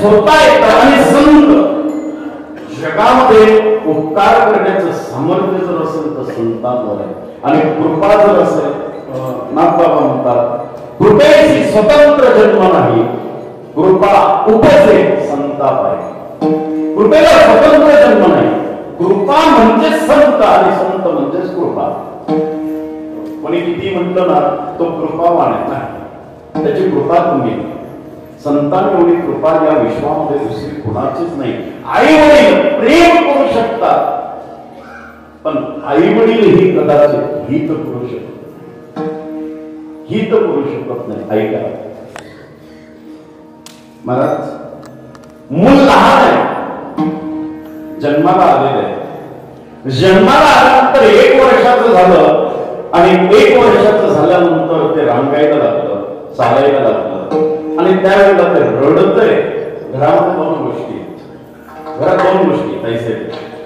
स्वतः येतात आणि संत जगामध्ये उपकार करण्याचं सामर्थ्य जर असेल तर संतांवर आहे. आणि कृपा जर असेल, नाथबाबा म्हणतात कृपेची स्वतंत्र जन्म नाही, कृपा उपजे संताप आहे. कृपेला स्वतंत्र जन्म नाही, कृपा म्हणजे संत आणि संत म्हणजेच कृपा. कोणी किती म्हटलं ना तो कृपावान आहे ना, त्याची कृपा तुम्ही. संतांनी एवढी कृपा या विश्वामध्ये दुसरी कुणाचीच नाही. आई वडील प्रेम करू शकतात, पण आई वडील ही कदाचित हित करू शकत, हित करू शकत नाही. ऐका महाराज, मूल लहान आहे, जन्माला आलेलं आहे. जन्माला आल्यानंतर 1 वर्षाचं झालं आणि 1 वर्षाचं झाल्यानंतर ते रांगायला लागलं, चालायला लागलं आणि त्यावेळेला ते रडतंय. घरामध्ये 2 गोष्टी, घरात 2 गोष्टी पैसे,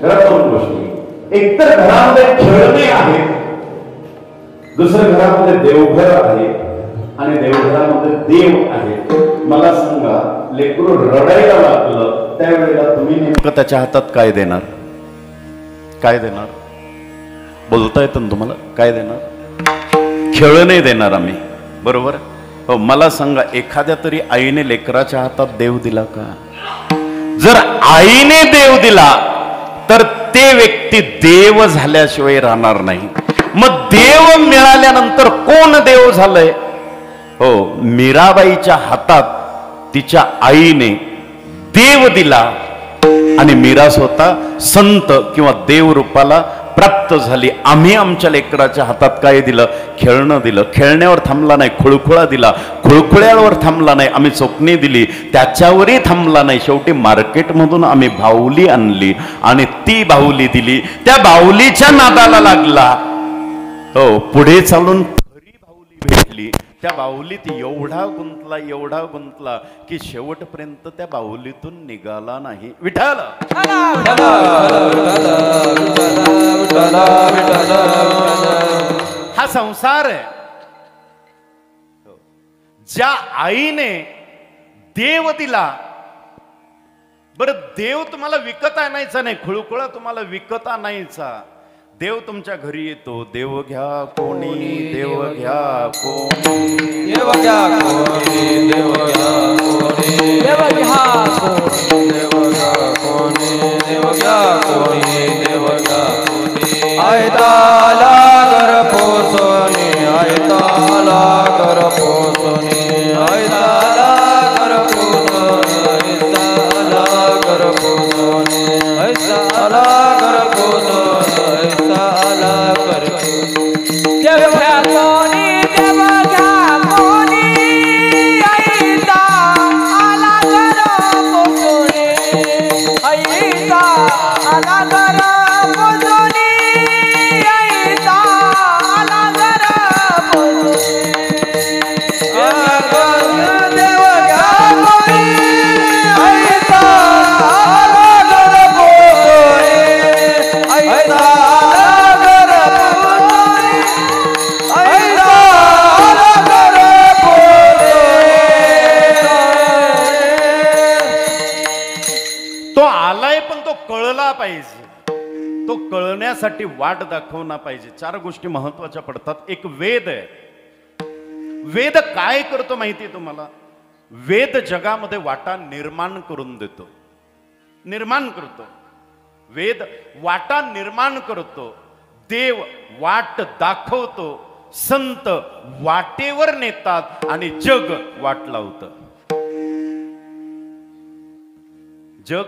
घरात 2 गोष्टी. एकतर घरामध्ये खेळणे आहे, दुसरं घरामध्ये देवघर आहे आणि देवघरामध्ये देव आहे. मला सांगा, लेकरू रडायला लागलं त्यावेळेला तुम्ही नेमकं त्याच्या हातात काय देणार? काय देणार? बोलता येतं ना तुम्हाला? काय देणार? खेळ नाही देणार आम्ही, बरोबर? हो, मला सांगा, एखाद्या तरी आईने लेकराच्या हातात देव दिला का? जर आईने देव दिला तर ते व्यक्ती देव झाल्याशिवाय राहणार नाही. मग देव मिळाल्यानंतर कोण देव झालंय? हो, मीराबाईच्या हातात तिच्या आईने देव दिला आणि मीरा स्वतः संत किंवा देव रूपाला प्राप्त झाली. आम्ही आमच्या लेकराच्या हातात काय दिलं? खेळणं दिलं. खेळण्यावर थांबला नाही, खुळखुळा दिला. खुळखुळ्यावर थांबला नाही, आम्ही चोपणी दिली. त्याच्यावरही थांबला नाही, शेवटी मार्केटमधून आम्ही बाहुली आणली आणि ती बाहुली दिली. त्या बाहुलीच्या नादाला लागला. हो, पुढे चालून खरी बाहुली भेटली. त्या बाहुलीत एवढा गुंतला, एवढा गुंतला की शेवटपर्यंत त्या बाहुलीतून निघाला नाही. विठ्ठल हा संसार आहे. ज्या आईने देव दिला, बरं देव तुम्हाला विकत आणायचा नाही, खुळखुळा तुम्हाला विकत आणायचा. देव तुमच्या घरी येतो. देव घ्या कोणी, देव घ्या कोणी, देव घ्या कोणी, देव घ्या कोणी, देव घ्या कोणी, देव घ्या कोणी, देव घ्या कोणी, देव घ्या कोणी. आयताला घर पोचोनी, आयताला घर पोचोनी, आयताला घर पोचोनी, आयताला घर पोचोनी, आयताला घर पोचोनी. देव घ्या कोणी, देव घ्या कोणी, आईचा आला घर पोचोनी, आईचा आला घर पोचोनी, आईचा आला घर पोचोनी. देव घ्या कोणी, आईचा आला घर पोचोनी, आईचा पाहिजे. तो कळण्यासाठी वाट दाखवणं पाहिजे. 4 गोष्टी महत्वाच्या पडतात. एक वेद आहे. वेद काय करतो माहिती आहे तुम्हाला? वेद जगामध्ये वाटा निर्माण करून देतो, निर्माण करतो. वेद वाटा निर्माण करतो. देव वाट दाखवतो. संत वाटेवर नेतात आणि जग वाट लावतं. जग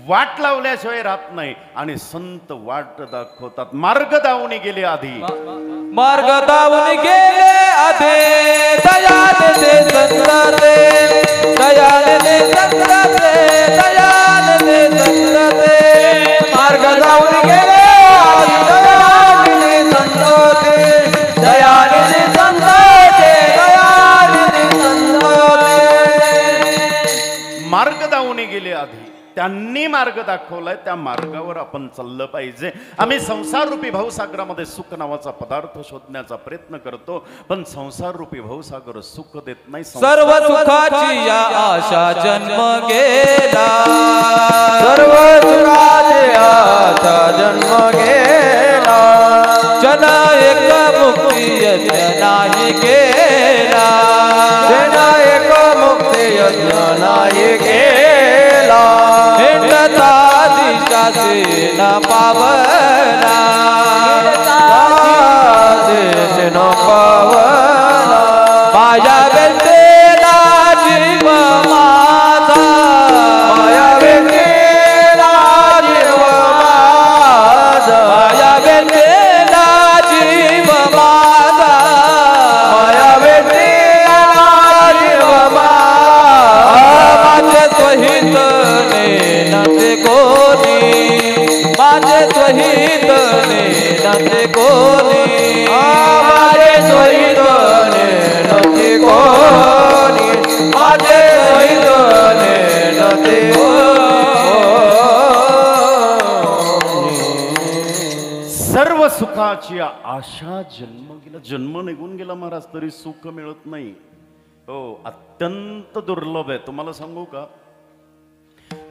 वाट लावल्याशिवाय राहत नाही आणि संत वाट दाखवतात. मार्ग दावून गेले आधी, मार्ग दावून गेले आधी, दयाने ते संतते, दयाने ते संतते, दयाने ते संतते. मार्ग दावून गेले आधी, दयाने ते संतते, दयाने ते संतते, दयाने ते संतते. मार्ग दावून गेले आधी, त्यांनी मार्ग मार्ग दाखवलाय त्या मार्गावर आपण चाललं पाहिजे. आम्ही संसार रूपी भावसागरामध्ये सुख नावाचा पदार्थ शोधण्याचा प्रयत्न करतो, पण संसार रूपी भावसागर सुख देत नाही. सर्व सुखाची या आशा जन्म गेला, सर्व सुखाची आशा जन्म गेला, जन एक मुक्ती यज्ञ नाही केला, जन एक मुक्ती यज्ञ नाही केला, हिंडता दिशाचे न पावला, देश न पावला, माझ्या बेटेला जीव माझा, माया बेटेला जीव माझा, माझ्या बेटेला जीव माझा, माया बेटेला जीव माझा, माझे स्वहित नेनते कोणी, माझे स्वहित नेनते कोणी, माझे स्वहित नेनते कोणी, माझे स्वहित नेनते कोणी. सर्व सुखाची आशा जन्म गेला. जन्म निघून गेला महाराज तरी सुख मिळत नाही. हो, अत्यंत दुर्लभ आहे. तुम्हाला सांगू का,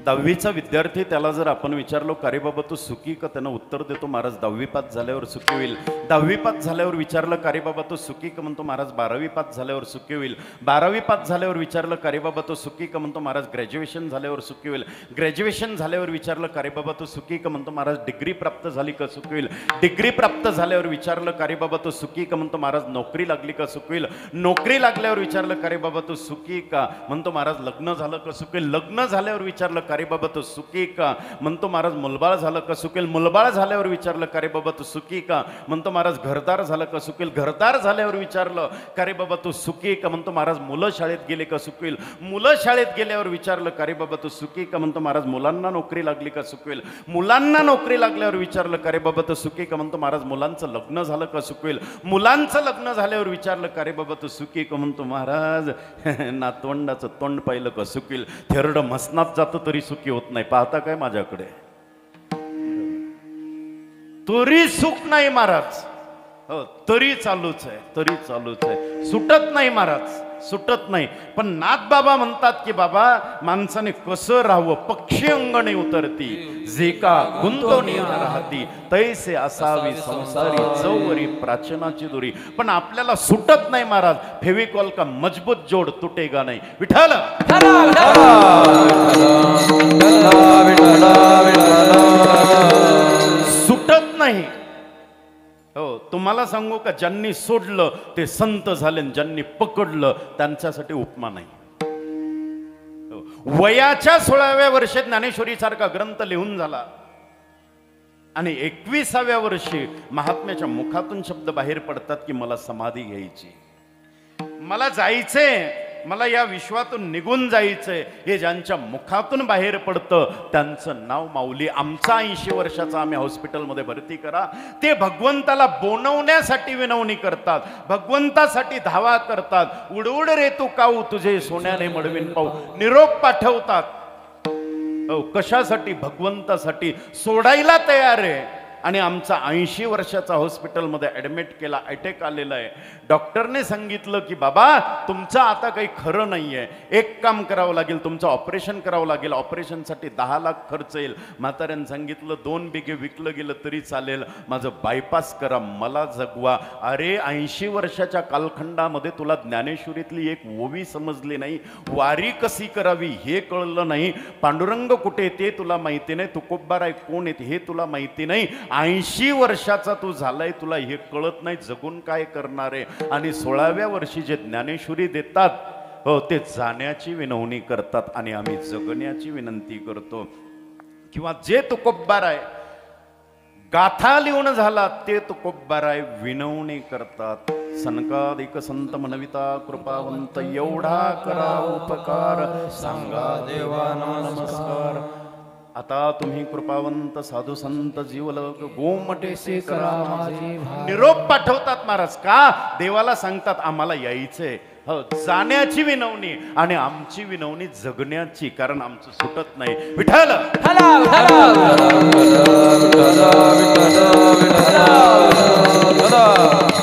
10वीचा विद्यार्थी, त्याला जर आपण विचारलो का रे बाबा तू सुखी का, त्यानं उत्तर देतो महाराज 10वी पास झाल्यावर सुखी होईल. 10वी पास झाल्यावर विचारलं का रे बाबा तो सुखी का, म्हणतो महाराज 12वी पास झाल्यावर सुखी होईल. 12वी पास झाल्यावर विचारलं का रे बाबा तो सुखी का, म्हणतो महाराज ग्रॅज्युएशन झाल्यावर सुखी होईल. ग्रॅज्युएशन झाल्यावर विचारलं का रे बाबा तो सुखी का, म्हणतो महाराज डिग्री प्राप्त झाली का सुखी होईल. डिग्री प्राप्त झाल्यावर विचारलं का रे बाबा तो सुखी का, म्हणतो महाराज नोकरी लागली का सुखी होईल. नोकरी लागल्यावर विचारलं का रे बाबा तो सुखी का, म्हणतो महाराज लग्न झालं का सुखी होईल. लग्न झाल्यावर विचारलं का रे बाबा तो सुखी का, म्हणतो महाराज मुलबाळ झालं का सुखी होईल. मुलबाळ झाल्यावर विचारलं का रे बाबा तो सुखी का, म्हणतो महाराज घरदार झालं का सुखी होईल. घरदार झाल्यावर विचारलं का रे बाबा तो सुखी का, म्हणतो महाराज मुलं शाळेत गेले का सुखी होईल. मुलं शाळेत गेल्यावर विचारलं का रे बाबा तो सुखी का, म्हणतो महाराज मुलांना नोकरी लागली का सुखी होईल. मुलांना नोकरी लागल्यावर विचारलं का रे बाबा तो सुखी का, म्हणतो महाराज मुलांचं लग्न झालं का सुखी होईल. मुलांचं लग्न झाल्यावर विचारलं का रे बाबा तो सुखी का, म्हणतो महाराज नातवंडाचं तोंड पाहिलं का सुखी होईल. थेरड मसनात जातं तरी सुखी होत नाही. पाहता काय माझ्याकडे, तरी सुख नाही महाराज. हो, तरी चालूच आहे, तरी चालूच आहे, सुटत नाही महाराज, सुटत नाही. पण नाथ बाबा म्हणतात की बाबा माणसाने कसं राहावं, पक्षी अंगणी उतरती जे का गुंतवणी राहती, तैसे असावी संसारी चौवरी प्राचनाची दुरी. पण आपल्याला सुटत नाही महाराज. फेविकॉल का मजबूत जोड तुटेगा नाही. विठ्ठल सुटत नाही. हो, तुम्हाला सांगू का, ज्यांनी सोडलं ते संत झाले, ज्यांनी पकडलं त्यांच्यासाठी उपमा नाही. वयाच्या 16व्या वर्षी ज्ञानेश्वरी सारखा ग्रंथ लिहून झाला आणि 21व्या वर्षी महात्म्याच्या मुखातून शब्द बाहेर पडतात की मला समाधी घ्यायची, मला जायचंय, मला या विश्वातून निघून जायचंय. हे ज्यांच्या मुखातून बाहेर पडतं त्यांचं नाव माऊली. आमचा 80 वर्षाचा आम्ही हॉस्पिटलमध्ये भरती करा. ते भगवंताला बोनवण्यासाठी विनवणी करतात, भगवंतासाठी धावा करतात. उडउड रे तू काऊ तुझे सोन्याने मडवीन पाऊ, निरोप पाठवतात. कशासाठी? भगवंतासाठी. सोडायला तयार आहे. आणि आमचा 80 वर्षाचा हॉस्पिटलमध्ये ॲडमिट केला, अटॅक आलेला आहे. डॉक्टरने सांगितलं की बाबा तुमचं आता काही खरं नाही आहे, एक काम करावं लागेल, तुमचं ऑपरेशन करावं लागेल. ऑपरेशनसाठी 10 लाख खर्च येईल. म्हाताऱ्यानं सांगितलं 2 बिघे विकलं गेलं तरी चालेल, माझं बायपास करा, मला जगवा. अरे 80 वर्षाच्या कालखंडामध्ये तुला ज्ञानेश्वरीतली एक ओवी समजली नाही, वारी कशी करावी हे कळलं नाही, पांडुरंग कुठे ते तुला माहिती नाही, तुकोबाराय कोण आहेत हे तुला माहिती नाही. 80 वर्षाचा तू झालाय, तुला हे कळत नाही, जगून काय करणार आहे. आणि 16व्या वर्षी जे ज्ञानेश्वरी देतात, हो, ते जाण्याची विनवणी करतात आणि आम्ही जगण्याची विनंती करतो. किंवा जे तुकोबाराय गाथा लिहून झाला ते तुकोबाराय विनवणी करतात. सनकादिक संत म्हणविता कृपावंत, एवढा करा उपकार, सांगा देवाना नमस्कार. आता तुम्ही कृपावंत साधू संत जीवलग गोमटेसे करा माझी. निरोप पाठवतात महाराज. का? देवाला सांगतात आम्हाला यायचंय. हो, जाण्याची विनवणी आणि आमची विनवणी जगण्याची, कारण आमचं सुटत नाही. विठ्ठल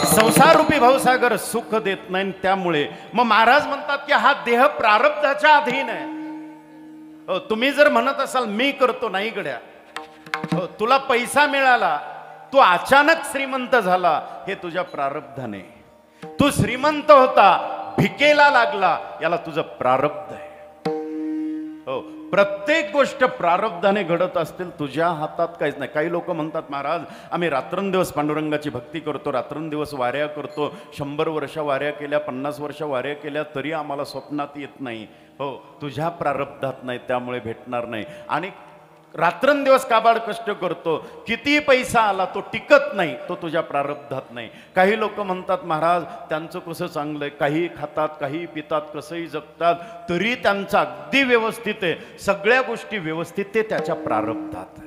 संसार रूपी भावसागर सुख देत नाही, त्यामुळे मग महाराज म्हणतात की हा देह प्रारब्धाच्या अधीन आहे. हो, तुम्ही जर म्हणत असाल मी करतो, नाही गड्या. हो, तुला पैसा मिळाला, तू अचानक श्रीमंत झाला, हे तुझ्या प्रारब्धाने. तू श्रीमंत होता, भिकेला लागला, याला तुझं प्रारब्ध आहे. हो, प्रत्येक गोष्ट प्रारब्धाने घडत असतील, तुझ्या हातात काहीच नाही. काही लोक म्हणतात महाराज आम्ही रात्रंदिवस पांडुरंगाची भक्ती करतो, रात्रंदिवस वाऱ्या करतो, 100 वर्ष वाऱ्या केल्या, 50 वर्ष वाऱ्या केल्या, तरी आम्हाला स्वप्नात येत नाही. हो, तुझ्या प्रारब्धात नाही, त्यामुळे भेटणार नाही. आणि रात्रंदिवस काबाड कष्ट करतो, किती पैसा आला तो टिकत नाही, तो तुझ्या प्रारब्धात नाही. काही लोक म्हणतात महाराज त्यांचं कसं चांगलंय, काही खातात, काही पितात, कसंही जगतात, तरी त्यांचं अगदी व्यवस्थित आहे. सगळ्या गोष्टी व्यवस्थित आहे, त्याच्या प्रारब्धात.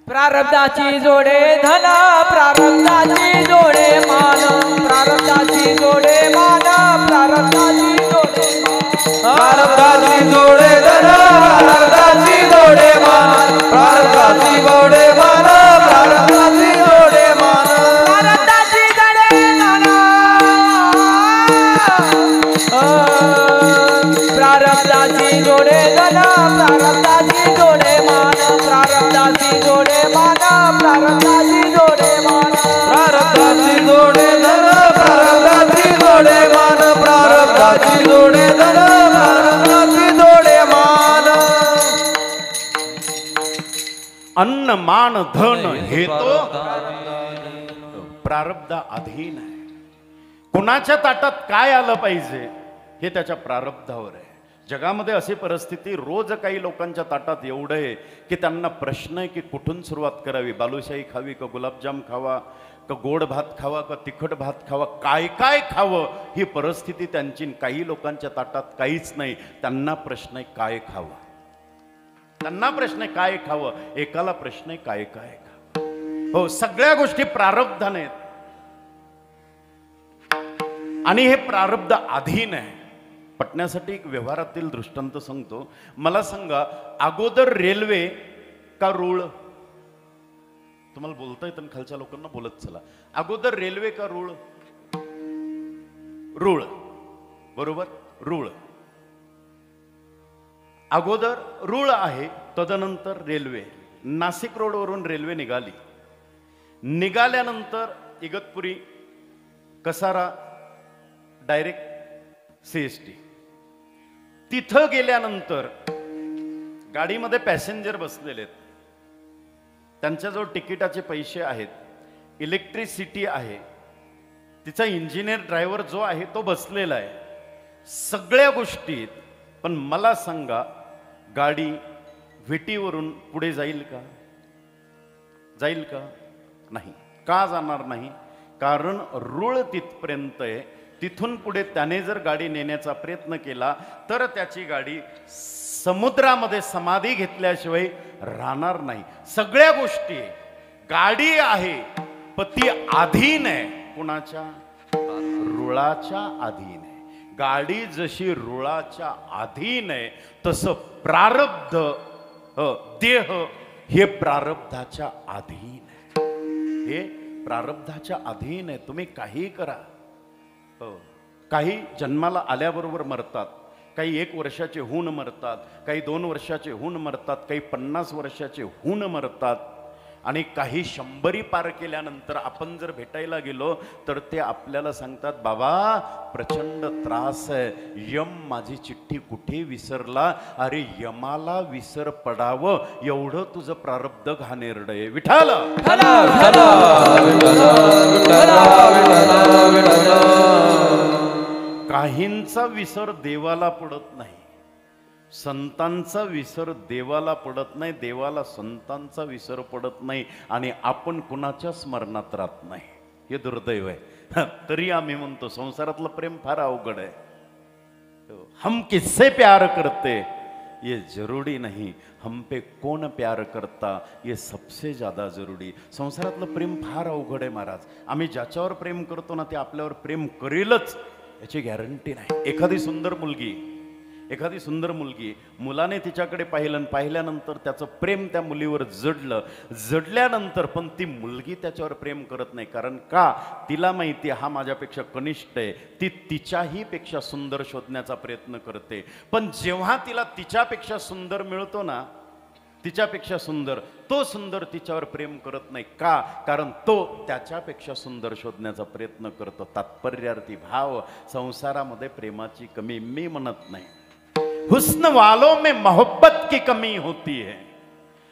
प्रारब्धाची जोडे धन, प्रारब्धाची जोडे मान, प्रारब्धाची जोडे मान, प्रारब्धाची जोडे प्रारब्धाची जोडे धन, प्रारब्धाची जोडे मान, प्रारब्धाची जोडे मान, प्रारब्धाची जोडे मान, प्रारब्धाची जोडे धन, प्रारब्धाची जोडे धन, प्रारब्धाची जोडे मान, प्रारब्धाची जोडे मान, प्रारब्धाची जोडे मान, प्रारब्धाची जोडे धन, प्रारब्धाची जोडे मान, प्रारब्धाची जोडे धन, प्रारब्धाची जोडे मान. अन्न मान धन हे तो प्रारब्ध अधीन आहे. कुणाच्या ताटात काय आलं पाहिजे हे त्याच्या प्रारब्धावर आहे. जगामध्ये अशी परिस्थिती, रोज काही लोकांच्या ताटात एवढं आहे की त्यांना प्रश्न आहे की कुठून सुरुवात करावी. बालुशाही खावी का गुलाबजाम खावा का गोड भात खावा का तिखट भात खावा, काय काय खावं ही परिस्थिती त्यांची. काही लोकांच्या ताटात काहीच नाही, त्यांना प्रश्न आहे काय खावं. त्यांना प्रश्न आहे काय खावं, एकाला प्रश्न आहे काय काय खावं. हो, सगळ्या गोष्टी प्रारब्धाने आहेत आणि हे प्रारब्ध अधीन आहे. पटण्यासाठी एक व्यवहारातील दृष्टांत सांगतो. मला सांगा, अगोदर रेल्वे का रूळ? तुम्हाला बोलता येतं, खालच्या लोकांना बोलत चला. अगोदर रेल्वे का रूळ? रूळ, बरोबर, रूळ. अगोदर रूळ आहे, तदनंतर रेल्वे. नाशिक रोडवरून रेल्वे निघाली, निघाल्यानंतर इगतपुरी, कसारा, डायरेक्ट CST. तिथं गेल्यानंतर गाडीमध्ये पॅसेंजर बसलेले आहेत, त्यांच्याजवळ तिकिटाचे पैसे आहेत, इलेक्ट्रिसिटी आहे, तिचा इंजिनियर ड्रायव्हर जो आहे तो बसलेला आहे, सगळ्या गोष्टी. पण मला सांगा, गाडी विटीवरून पुढे जाईल का? जाईल का? नाही. का जाणार नाही? कारण रूळ तिथपर्यंत आहे, तिथून पुढे त्याने जर गाडी नेण्याचा प्रयत्न केला तर त्याची गाडी समुद्रामध्ये समाधी घेतल्याशिवाय राहणार नाही. सगळ्या गोष्टी, गाडी आहे पण ती अधीन आहे कुणाच्या? रुळाच्या अधीन आहे. गाडी जशी रुळाच्या अधीन आहे तसं प्रारब्ध, देह हे प्रारब्धाच्या अधीन आहे. हे प्रारब्धाच्या अधीन आहे. तुम्ही काही करा. काही जन्माला आल्याबरोबर मरतात, काही 1 वर्षाचे होऊन मरतात, काही 2 वर्षाचे होऊन मरतात, काही 50 वर्षाचे होऊन मरतात, आणि काही 100 पार केल्यानंतर आपण जर भेटायला गेलो तर ते आपल्याला सांगतात, बाबा प्रचंड त्रास आहे, यम माझी चिठ्ठी कुठे विसरला. अरे यमाला विसर पडावं एवढं तुझं प्रारब्ध घाणेरडं आहे. विठ्ठल काहींचा विसर देवाला पडत नाही, संतांचा विसर देवाला पडत नाही, देवाला संतांचा विसर पडत नाही, आणि आपण कुणाच्या स्मरणात राहत नाही. हे दुर्दैव आहे. तरी आम्ही म्हणतो संसारातलं प्रेम फार अवघड आहे. हम किससे प्यार करते ये जरूरी नहीं, हम पे कौन प्यार करता ये सबसे ज्यादा जरूरी. संसारातलं प्रेम फार अवघड आहे महाराज. आम्ही ज्याच्यावर प्रेम करतो ना ते आपल्यावर प्रेम करेलच याची गॅरंटी नाही. एखादी सुंदर मुलगी मुलाने तिच्याकडे पाहिलं, पाहिल्यानंतर त्याचं प्रेम त्या मुलीवर जडल्यानंतर पण ती मुलगी त्याच्यावर प्रेम करत नाही. कारण का? तिला माहिती हा माझ्यापेक्षा कनिष्ठ आहे. ती तिच्याही पेक्षा सुंदर शोधण्याचा प्रयत्न करते. पण जेव्हा तिला तिच्यापेक्षा सुंदर मिळतो ना, तिच्यापेक्षा सुंदर, तो सुंदर तिच्यावर प्रेम करत नाही. का? कारण तो त्याच्यापेक्षा सुंदर शोधण्याचा प्रयत्न करतो. तात्पर्यार्थी भाव, संसारामध्ये प्रेमाची कमी मी म्हणत नाही. हुस्न वालों में मोहब्बत की कमी होती है,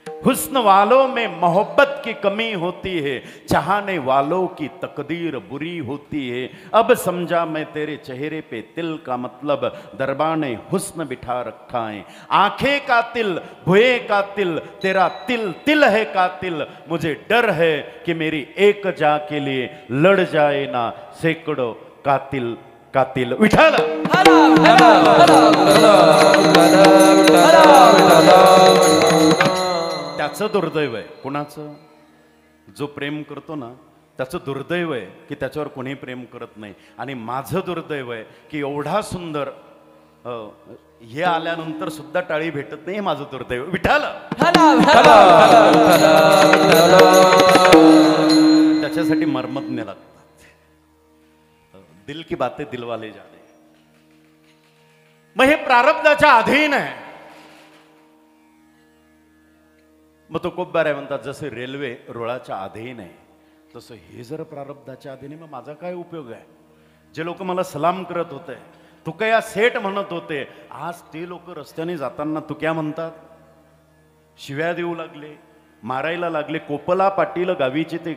हुस्न वालों में मोहब्बत की कमी होती है, चाहने वालों की तकदीर बुरी होती है. अब समझा मैं तेरे चेहरे पे तिल का मतलब, दरबाने हुस्न बिठा रखा है. आंखें का तिल, भुए का तिल, तेरा तिल तिल है कातिल. मुझे डर है कि मेरी एक जा के लिए लड़ जाए ना सैकड़ों कातिल कातिल. विठ्ठल त्याचं दुर्दैव आहे. कुणाचं? जो प्रेम करतो ना त्याचं दुर्दैव आहे की त्याच्यावर कोणी प्रेम करत नाही. आणि माझं दुर्दैव आहे की एवढा सुंदर हे आल्यानंतर सुद्धा टाळी भेटत नाही. हे माझं दुर्दैव. विठ्ठल त्याच्यासाठी मर्मज्ञ लागतात. दिल की बातें दिलवाले जाने. मग हे प्रारब्धाच्या अधीन आहे. मग तो कोब्बारे म्हणतात जसे रेल्वे रुळाच्या अधीन आहे तसं हे जर प्रारब्धाच्या अधीन आहे, मग माझा काय उपयोग आहे? जे लोक मला सलाम करत होते, तुकया सेठ म्हणत होते, आज ते लोक रस्त्याने जाताना तुक्या म्हणतात, शिव्या देऊ लागले, मारायला लागले. कोपला पाटील गावीचे ते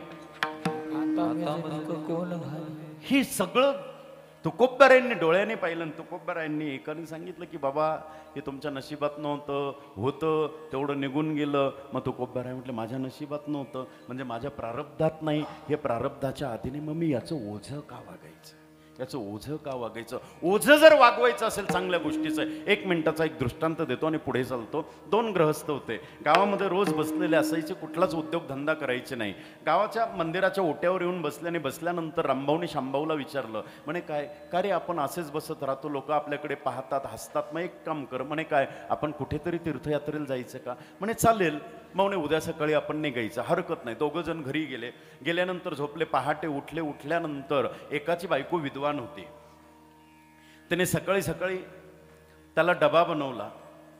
ही सगळं तुकोब्बारायांनी डोळ्याने पाहिलं. तुकोब्बारायांनी एकाने सांगितलं की बाबा हे तुमच्या नशिबात नव्हतं, होतं तेवढं निघून गेलं. मग तुकोब्बाराय म्हटलं माझ्या नशिबात नव्हतं म्हणजे माझ्या प्रारब्धात नाही, हे प्रारब्धाच्या आधीने. मग मी याचं ओझं का वागायचं? याचं ओझं का वागायचं? ओझं जर वागवायचं असेल चांगल्या गोष्टीचं. 1 मिनिटाचा एक दृष्टांत देतो आणि पुढे चालतो. 2 गृहस्थ होते. गावामध्ये रोज बसलेले असायचे, कुठलाच उद्योगधंदा करायचे नाही. गावाच्या मंदिराच्या ओट्यावर येऊन बसल्याने बसल्यानंतर रामभाऊने शांभाऊला विचारलं, म्हणे काय का रे आपण असेच बसत राहतो, लोक आपल्याकडे पाहतात हसतात, मग एक काम कर म्हणे काय आपण कुठेतरी तीर्थयात्रेला जायचं का? म्हणे चालेल. मग उद्या सकाळी आपण निघायचं, हरकत नाही. 2 जण घरी गेले. गेल्यानंतर झोपले. पहाटे उठले. उठल्यानंतर एकाची बायको विद्वान होती. त्याने सकाळी सकाळी त्याला डबा बनवला,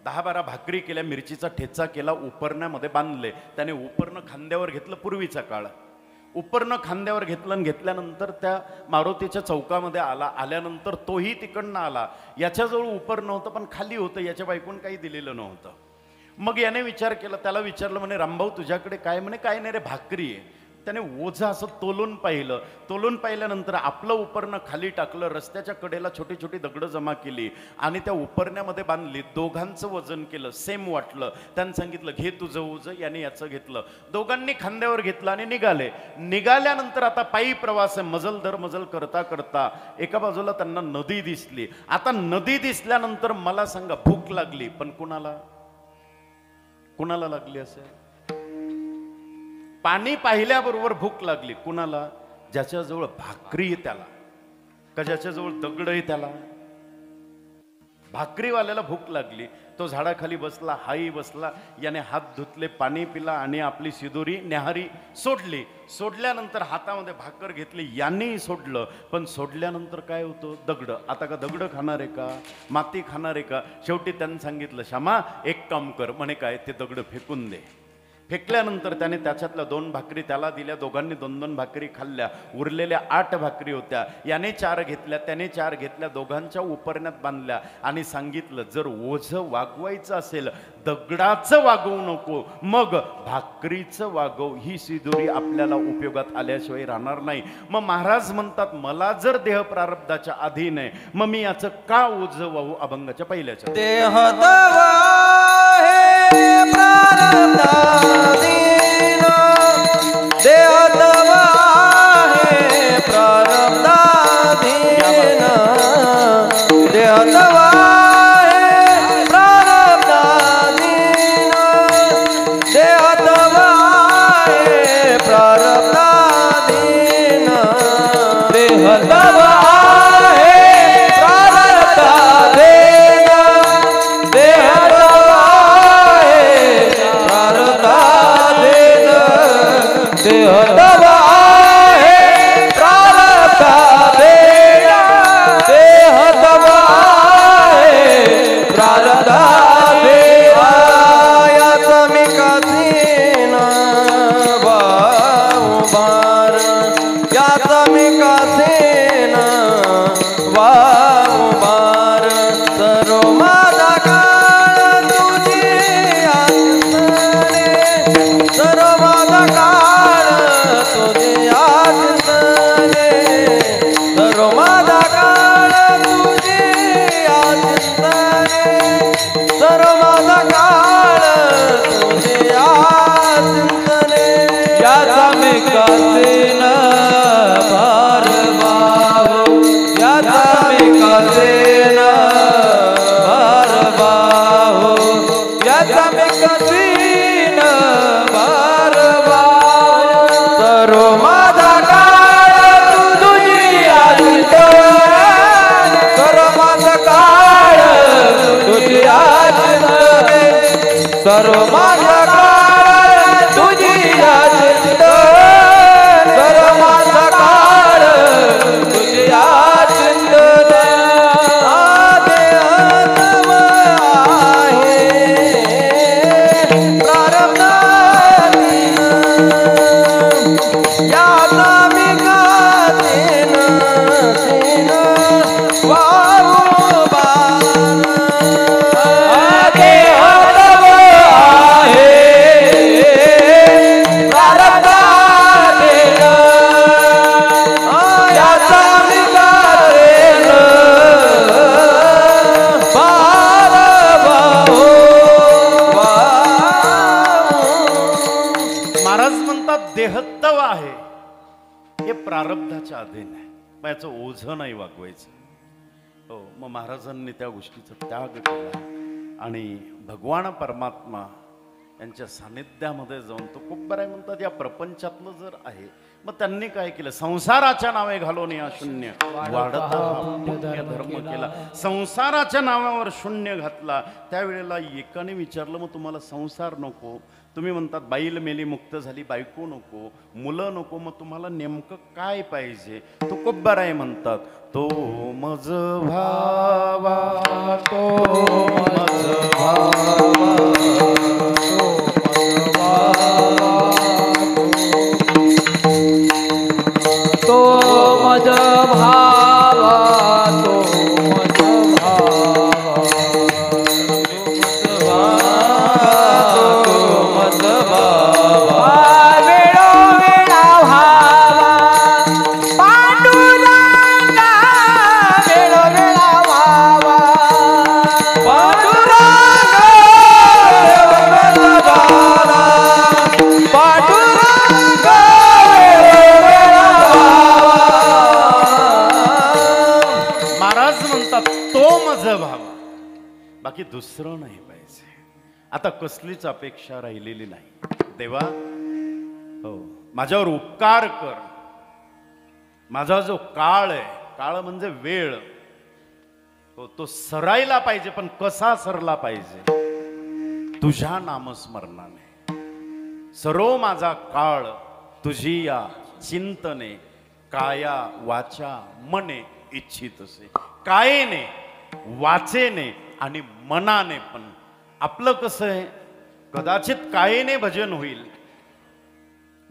10-12 भाकरी केल्या, मिरचीचा ठेचा केला, उपरण्यामध्ये बांधले. त्याने उपरणं खांद्यावर घेतलं. पूर्वीचा काळ उपरणं खांद्यावर घेतलं आणि घेतल्यानंतर त्या मारुतीच्या चौकामध्ये आला. आल्यानंतर तोही तिकडनं आला. याच्याजवळ उपरणं होतं पण खाली होतं, याच्या बायकोनं काही दिलेलं नव्हतं. मग याने विचार केला. त्याला विचारलं, म्हणे रामभाऊ तुझ्याकडे काय? म्हणे काय नाही रे, भाकरी आहे. त्याने ओझं असं तोलून पाहिलं. तोलून पाहिल्यानंतर आपलं उपरणं खाली टाकलं, रस्त्याच्या कडेला छोटी छोटी दगडं जमा केली आणि त्या उपरण्यामध्ये बांधली. दोघांचं वजन केलं, सेम वाटलं. त्यानं सांगितलं घे तुझं ओझं, याने याचं घेतलं. दोघांनी खांद्यावर घेतलं आणि निघाले. निघाल्यानंतर आता पायी प्रवास आहे. मजल दर मजल करता करता एका बाजूला त्यांना नदी दिसली. आता नदी दिसल्यानंतर मला सांगा भूक लागली, पण कुणाला लागली असेल? पाणी पाहिल्याबरोबर भूक लागली. कुणाला? ज्याच्याजवळ भाकरी आहे त्याला, का ज्याच्याजवळ दगड आहे त्याला? भाकरीवाल्याला भूक लागली. तो झाडाखाली बसला, हाई बसला, याने हात धुतले, पाणी पिला आणि आपली सिदोरी न्याहारी सोडली. सोडल्यानंतर हातामध्ये भाकर घेतली, यांनी सोडलं. पण सोडल्यानंतर काय होतं? दगड. आता का दगड खाणार आहे का? माती खाणार आहे का? शेवटी त्यांनी सांगितलं श्यामा एक काम कर, म्हणे काय? ते दगड फेकून दे. फेकल्यानंतर त्याने त्याच्यातल्या 2 भाकरी त्याला दिल्या. दोघांनी 2-2 भाकरी खाल्ल्या. उरलेल्या 8 भाकरी होत्या. याने 4 घेतल्या, त्याने 4 घेतल्या, दोघांच्या उपरण्यात बांधल्या आणि सांगितलं जर ओझं वागवायचं असेल दगडाचं वागवू नको, मग भाकरीचं वागव. ही सिदोरी आपल्याला उपयोगात आल्याशिवाय राहणार नाही. मग महाराज म्हणतात मला जर देह प्रारब्धाच्या अधीन आहे, मग मी याचं का ओझं वाहू? अभंगाच्या पहिल्याच्या देह दवा हे प्रारब्धाधीन, देह दवा हे प्रारब्धाधीन, देह दवा हे प्रारब्धाधीन, देह दवा हे प्रारब्धाधीन, देह दवा हे मी कसेन वारंवार सर्व माझा काळ तुझी आठवणे सर्व माझा काळ तुझी आठवणे सर्व माझा काळ तुझी आठवणे सर्व माझा काळ तुझी आठवणे याचा मी कसेन भार वाहू याचा मी कसेन भार वाहू याचा मी कसेन भार वाहू सर्व माझा काळ तुझी आठवणे सर्व माझा काळ तुझी आठवणे सर्व माझा काळ तुझी आठवणे सर्व माझा काळ तुझी आठवणे आदि अंतम आहे प्रारब्धाधीन याचा मी गातेन सेन वारंवार आदि अंतम आहे प्रारब्धाधीन याचा मी गातेन महाराज म्हणतात देहत्व आहे हे प्रारब्धाच्या अधीन आहे, मग याचं ओझं नाही वागवायचं. हो, मग महाराजांनी त्या गोष्टीचा त्याग केला आणि भगवान परमात्मा यांच्या सानिध्यामध्ये जाऊन तो खूप बरं आहे म्हणतात या प्रपंचातलं जर आहे, मग त्यांनी काय केलं, संसाराच्या नावे घालून या शून्य वाढता हा पुण्य धर्म केला. संसाराच्या नावावर शून्य घातला. त्यावेळेला एकाने विचारलं, मग तुम्हाला संसार नको, तुम्ही म्हणतात बाईल मेली मुक्त झाली, बायको नको, मुलं नको, मग तुम्हाला नेमकं काय पाहिजे? तो खूप बरं आहे म्हणतात, तो मज भावा तो मज भावा तो मज भावा तो मज भावा वेळो वेळा भावा पांडुरंगा वेळो वेळा भावा पांडुरंगा पांडुरंगा महाराज म्हणतात तो मज भावा, बाकी दुसरं नाही पाहिजे. आता कसलीच अपेक्षा राहिलेली नाही. देवा हो माझ्यावर उपकार कर, माझा जो काळ आहे, काळ म्हणजे वेळ, हो तो सरायला पाहिजे, पण कसा सरला पाहिजे? तुझ्या नामस्मरणाने. सर्व माझा काळ तुझी या चिंतने काया वाचा मने इच्छित असे. कायेने वाचेने आणि मनाने पण. आपलं कसं आहे, कदाचित कायेने भजन होईल,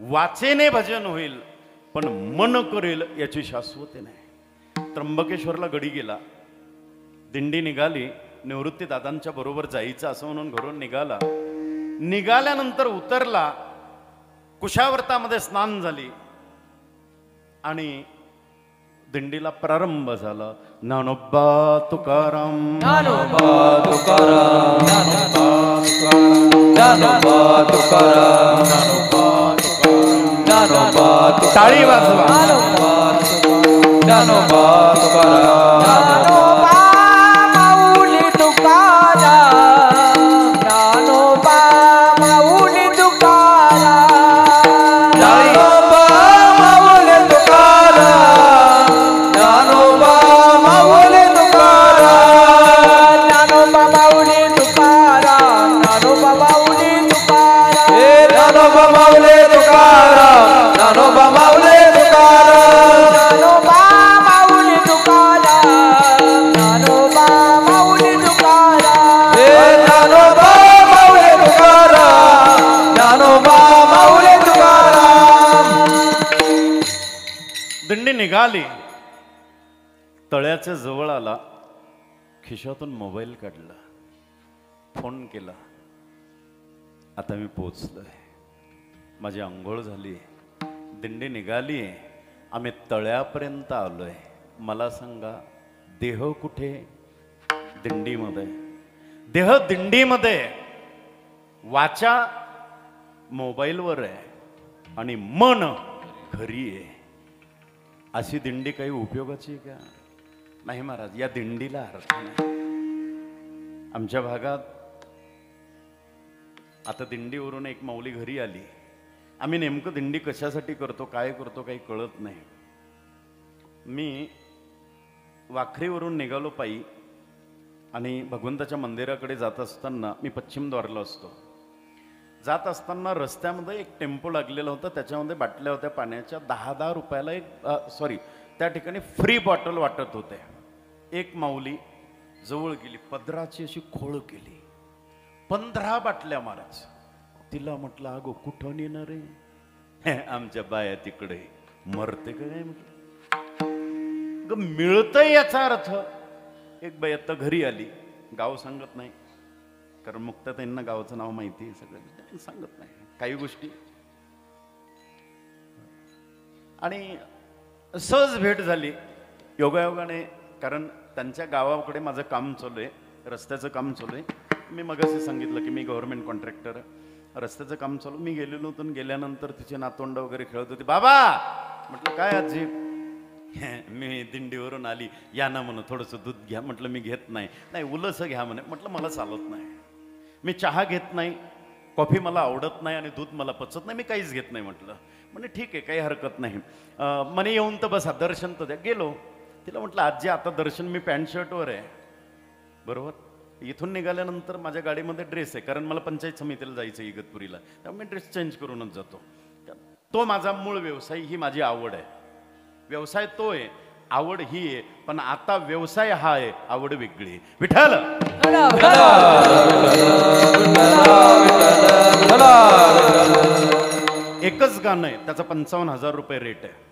वाचेने भजन होईल, पण मन करेल याची शाश्वती नाही. त्र्यंबकेश्वरला गडी गेला, दिंडी निघाली, निवृत्ती दादांच्या बरोबर जायचं असं म्हणून घरून निघाला. निघाल्यानंतर उतरला, कुशावर्तामध्ये स्नान झाली आणि दिंडीला प्रारंभ झाला. ज्ञानोबा तुकाराम ज्ञानोबा तुकाराम ज्ञानोबा तुकाराम ज्ञानोबा तुकाराम टाळी वाजवा. ज्ञानोबा तुकाराम ज्ञानोबा माऊली तुकाराम ज्ञानोबा माऊली तुकाराम ज्ञानोबा माऊली तुकाराम ज्ञानोबा माऊली तुकाराम ज्ञानोबा माऊली तुकाराम ज्ञानोबा माऊली तुकाराम हे ज्ञानोबा माऊली तुकाराम ज्ञानोबा माऊली तुकाराम ज्ञानोबा माऊली तुकाराम दिंडी निघाली, तळ्याच्या जवळ आला, खिशातून मोबाईल काढला, फोन केला. आता मी पोचलोय, माझी आंघोळ झाली, दिंडी निघाली, आम्ही तळ्यापर्यंत आलोय. मला सांगा, देह कुठे? दिंडीमध्ये. देह दिंडीमध्ये, वाचा मोबाईलवर आहे आणि मन घरी आहे. अशी दिंडी काही उपयोगाची आहे का? नाही महाराज, या दिंडीला अर्थ नाही. आमच्या भागात आता दिंडीवरून एक माऊली घरी आली. आम्ही नेमकं दिंडी कशासाठी करतो, काय करतो, काही कळत नाही. मी वाखरीवरून निघालो पायी आणि भगवंताच्या मंदिराकडे जात असताना, मी पश्चिम द्वारला असतो, जात असताना रस्त्यामध्ये एक टेम्पो लागलेला होता. त्याच्यामध्ये बाटल्या होत्या पाण्याच्या. 10-10 रुपयाला एक त्या ठिकाणी फ्री बॉटल वाटत होते. एक माऊली जवळ गेली, पदराची अशी खोळ केली, 15 बाटल्या महाराज. तिला म्हटलं, अगो कुठं नेणार आहे? आमच्या बाया तिकडे. मरते काय म्हटलं, मिळतंय याचा अर्थ. एक बाई आता घरी आली, गाव सांगत नाही, कारण मुक्ताताईंना गावाचं नाव माहिती आहे, सगळं सांगत नाही काही गोष्टी. आणि सहज भेट झाली योगायोगाने, कारण त्यांच्या गावाकडे माझं काम चालू आहे, रस्त्याचं काम चालू आहे. मी मगाशी सांगितलं की मी गव्हर्नमेंट कॉन्ट्रॅक्टर आहे, रस्त्याचं काम चालू. मी गेलेलो होतो, गेल्यानंतर तिचे नातवंड वगैरे खेळत होते. बाबा म्हटलं, काय आजी? मी दिंडीवरून आली, या ना म्हणून थोडंसं दूध घ्या. म्हटलं मी घेत नाही. नाही उलसं घ्या म्हणे. म्हटलं मला चालत नाही, मी चहा घेत नाही, कॉफी मला आवडत नाही आणि दूध मला पचत नाही, मी काहीच घेत नाही. म्हटलं म्हणजे ठीक आहे, काही हरकत नाही. म्हणे येऊन तर बसा, दर्शन तर द्या. गेलो. तिला म्हटलं, आजी आता दर्शन मी पॅन्ट शर्टवर आहे. बरोबर. इथून निघाल्यानंतर माझ्या गाडीमध्ये ड्रेस आहे, कारण मला पंचायत समितीला जायचं आहे इगतपुरीला, त्यामुळे मी ड्रेस चेंज करूनच जातो. तो माझा मूळ व्यवसाय, ही माझी आवड आहे. व्यवसाय तो आहे, आवड ही आहे. पण आता व्यवसाय हा आहे, आवड वेगळी. विठ्ठल एकच गाणं आहे, त्याचा 55,000 रुपये रेट आहे.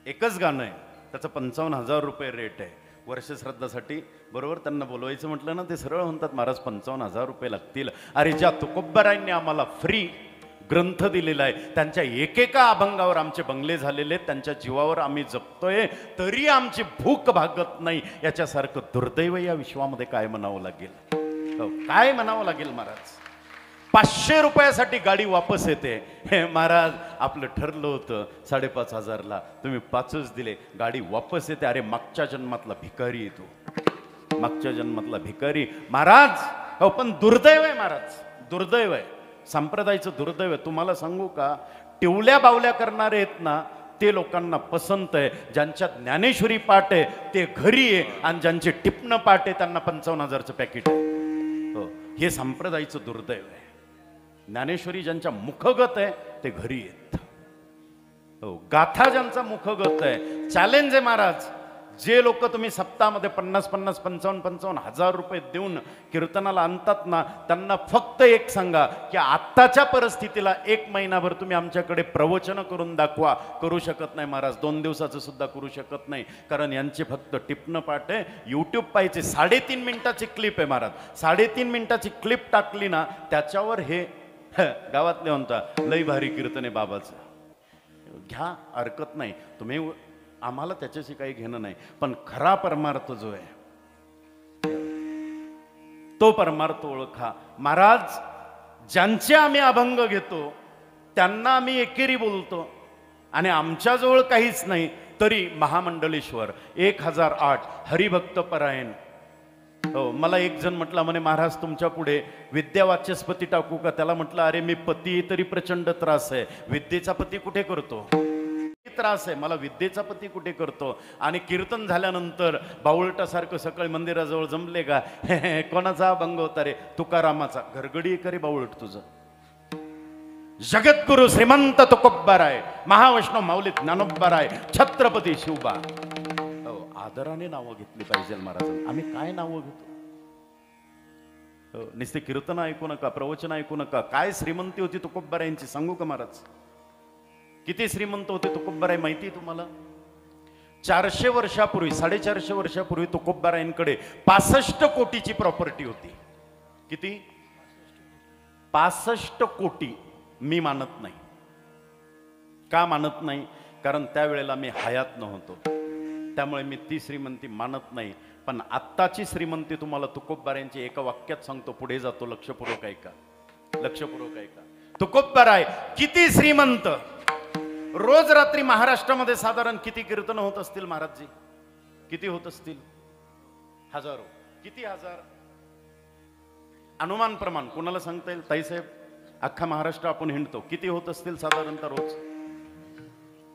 एकच गाणं आहे, त्याचा 55,000 रुपये रेट आहे. वर्षश्राद्धासाठी बरोबर त्यांना बोलवायचं म्हटलं ना, ते सरळ म्हणतात, महाराज 55,000 रुपये लागतील. अरे ज्या तुकोबरायांनी आम्हाला फ्री ग्रंथ दिलेला आहे, त्यांच्या एकेका अभंगावर आमचे बंगले झालेले, त्यांच्या जीवावर आम्ही जपतोय, तरी आमची भूक भागत नाही. याच्यासारखं दुर्दैव या विश्वामध्ये काय म्हणावं लागेल? काय म्हणावं लागेल महाराज? 500 रुपयासाठी गाडी वापस येते. हे महाराज, आपलं ठरलं होतं 5,500ला, तुम्ही 5च दिले, गाडी वापस येते. अरे मागच्या जन्मातला भिकारी येतो, मागच्या जन्मातला भिकारी महाराज. हो पण दुर्दैव आहे महाराज, दुर्दैव आहे. संप्रदायाचं दुर्दैव आहे. तुम्हाला सांगू का, टिवल्या बावल्या करणारे आहेत ना, ते लोकांना पसंत आहे. ज्यांच्या ज्ञानेश्वरी पाठ आहे ते घरी आहे, आणि ज्यांचे टिपणं पाठ आहे त्यांना 55,000चं पॅकेट आहे. हो, हे संप्रदायाचं दुर्दैव आहे. ज्ञानेश्वरी ज्यांच्या मुखगत आहे ते घरी आहेत. हो, गाथा ज्यांचा मुखगत आहे. चॅलेंज आहे महाराज, जे लोक तुम्ही सप्ताहामध्ये 50-50, 55,000 रुपये देऊन कीर्तनाला आणतात ना, त्यांना फक्त एक सांगा की आत्ताच्या परिस्थितीला 1 महिनाभर तुम्ही आमच्याकडे प्रवचन करून दाखवा. करू शकत नाही महाराज, 2 दिवसाचं सुद्धा करू शकत नाही, कारण यांचे फक्त टिपणं पाठ आहे. यूट्यूब पाहिजे, 3.5 मिनिटाची क्लिप आहे महाराज. 3.5 मिनिटाची क्लिप टाकली ना, त्याच्यावर हे गावातले म्हणता, लई भारी कीर्तन आहे बाबाचं. घ्या, हरकत नाही. तुम्ही, आम्हाला त्याच्याशी काही घेणं नाही. पण खरा परमार्थ जो आहे तो परमार्थ ओळखा महाराज. ज्यांचे आम्ही अभंग घेतो त्यांना आम्ही एकेरी बोलतो, आणि आमच्याजवळ काहीच नाही तरी महामंडलेश्वर 1008 हरिभक्त परायण. हो, मला एक जण म्हटला, म्हणे महाराज तुमच्या पुढे विद्यावाचस्पती टाकू का? त्याला म्हटलं, अरे मी पती तरी प्रचंड त्रास आहे, विद्येचा पती कुठे करतो? त्रास आहे मला, विद्येचा पती कुठे करतो? आणि कीर्तन झाल्यानंतर बावळटासारखं सकाळी मंदिराजवळ जमले का, कोणाचा अभंग होता रे? तुकारामाचा. घरगडी करे बावळट तुझं. जगद्गुरु श्रीमंत तुकोबाराय, महावैष्णव माऊली ज्ञानोबाराय, छत्रपती शिवबा. आदराने नावं घेतली पाहिजे महाराज. आम्ही काय नावं घेतो? नुसते कीर्तन ऐकू नका, प्रवचन ऐकू नका. काय श्रीमंती होती तुकोबारायांची सांगू का महाराज? किती श्रीमंत होते तुकोबराय माहिती आहे तुम्हाला? 400 वर्षापूर्वी 450 वर्षापूर्वी तुकोबरायांकडे 65 कोटीची प्रॉपर्टी होती. किती? 65 कोटी. मी मानत नाही. का मानत नाही? कारण त्यावेळेला मी हयात नव्हतो, त्यामुळे मी ती श्रीमंती मानत नाही. पण आत्ताची श्रीमंती तुम्हाला तुकोबरायांची एका वाक्यात सांगतो, पुढे जातो. लक्षपूर्वक ऐका, लक्षपूर्वक ऐका. तुकोबराय किती श्रीमंत. रोज रात्री महाराष्ट्रामध्ये साधारण किती कीर्तन होत असतील महाराजजी? किती होत असतील? हजारो. किती हजार? अनुमान प्रमाण कोणाला सांगता येईल? ताईसाहेब, अख्खा महाराष्ट्र आपण हिंडतो, किती होत असतील साधारणतः रोज?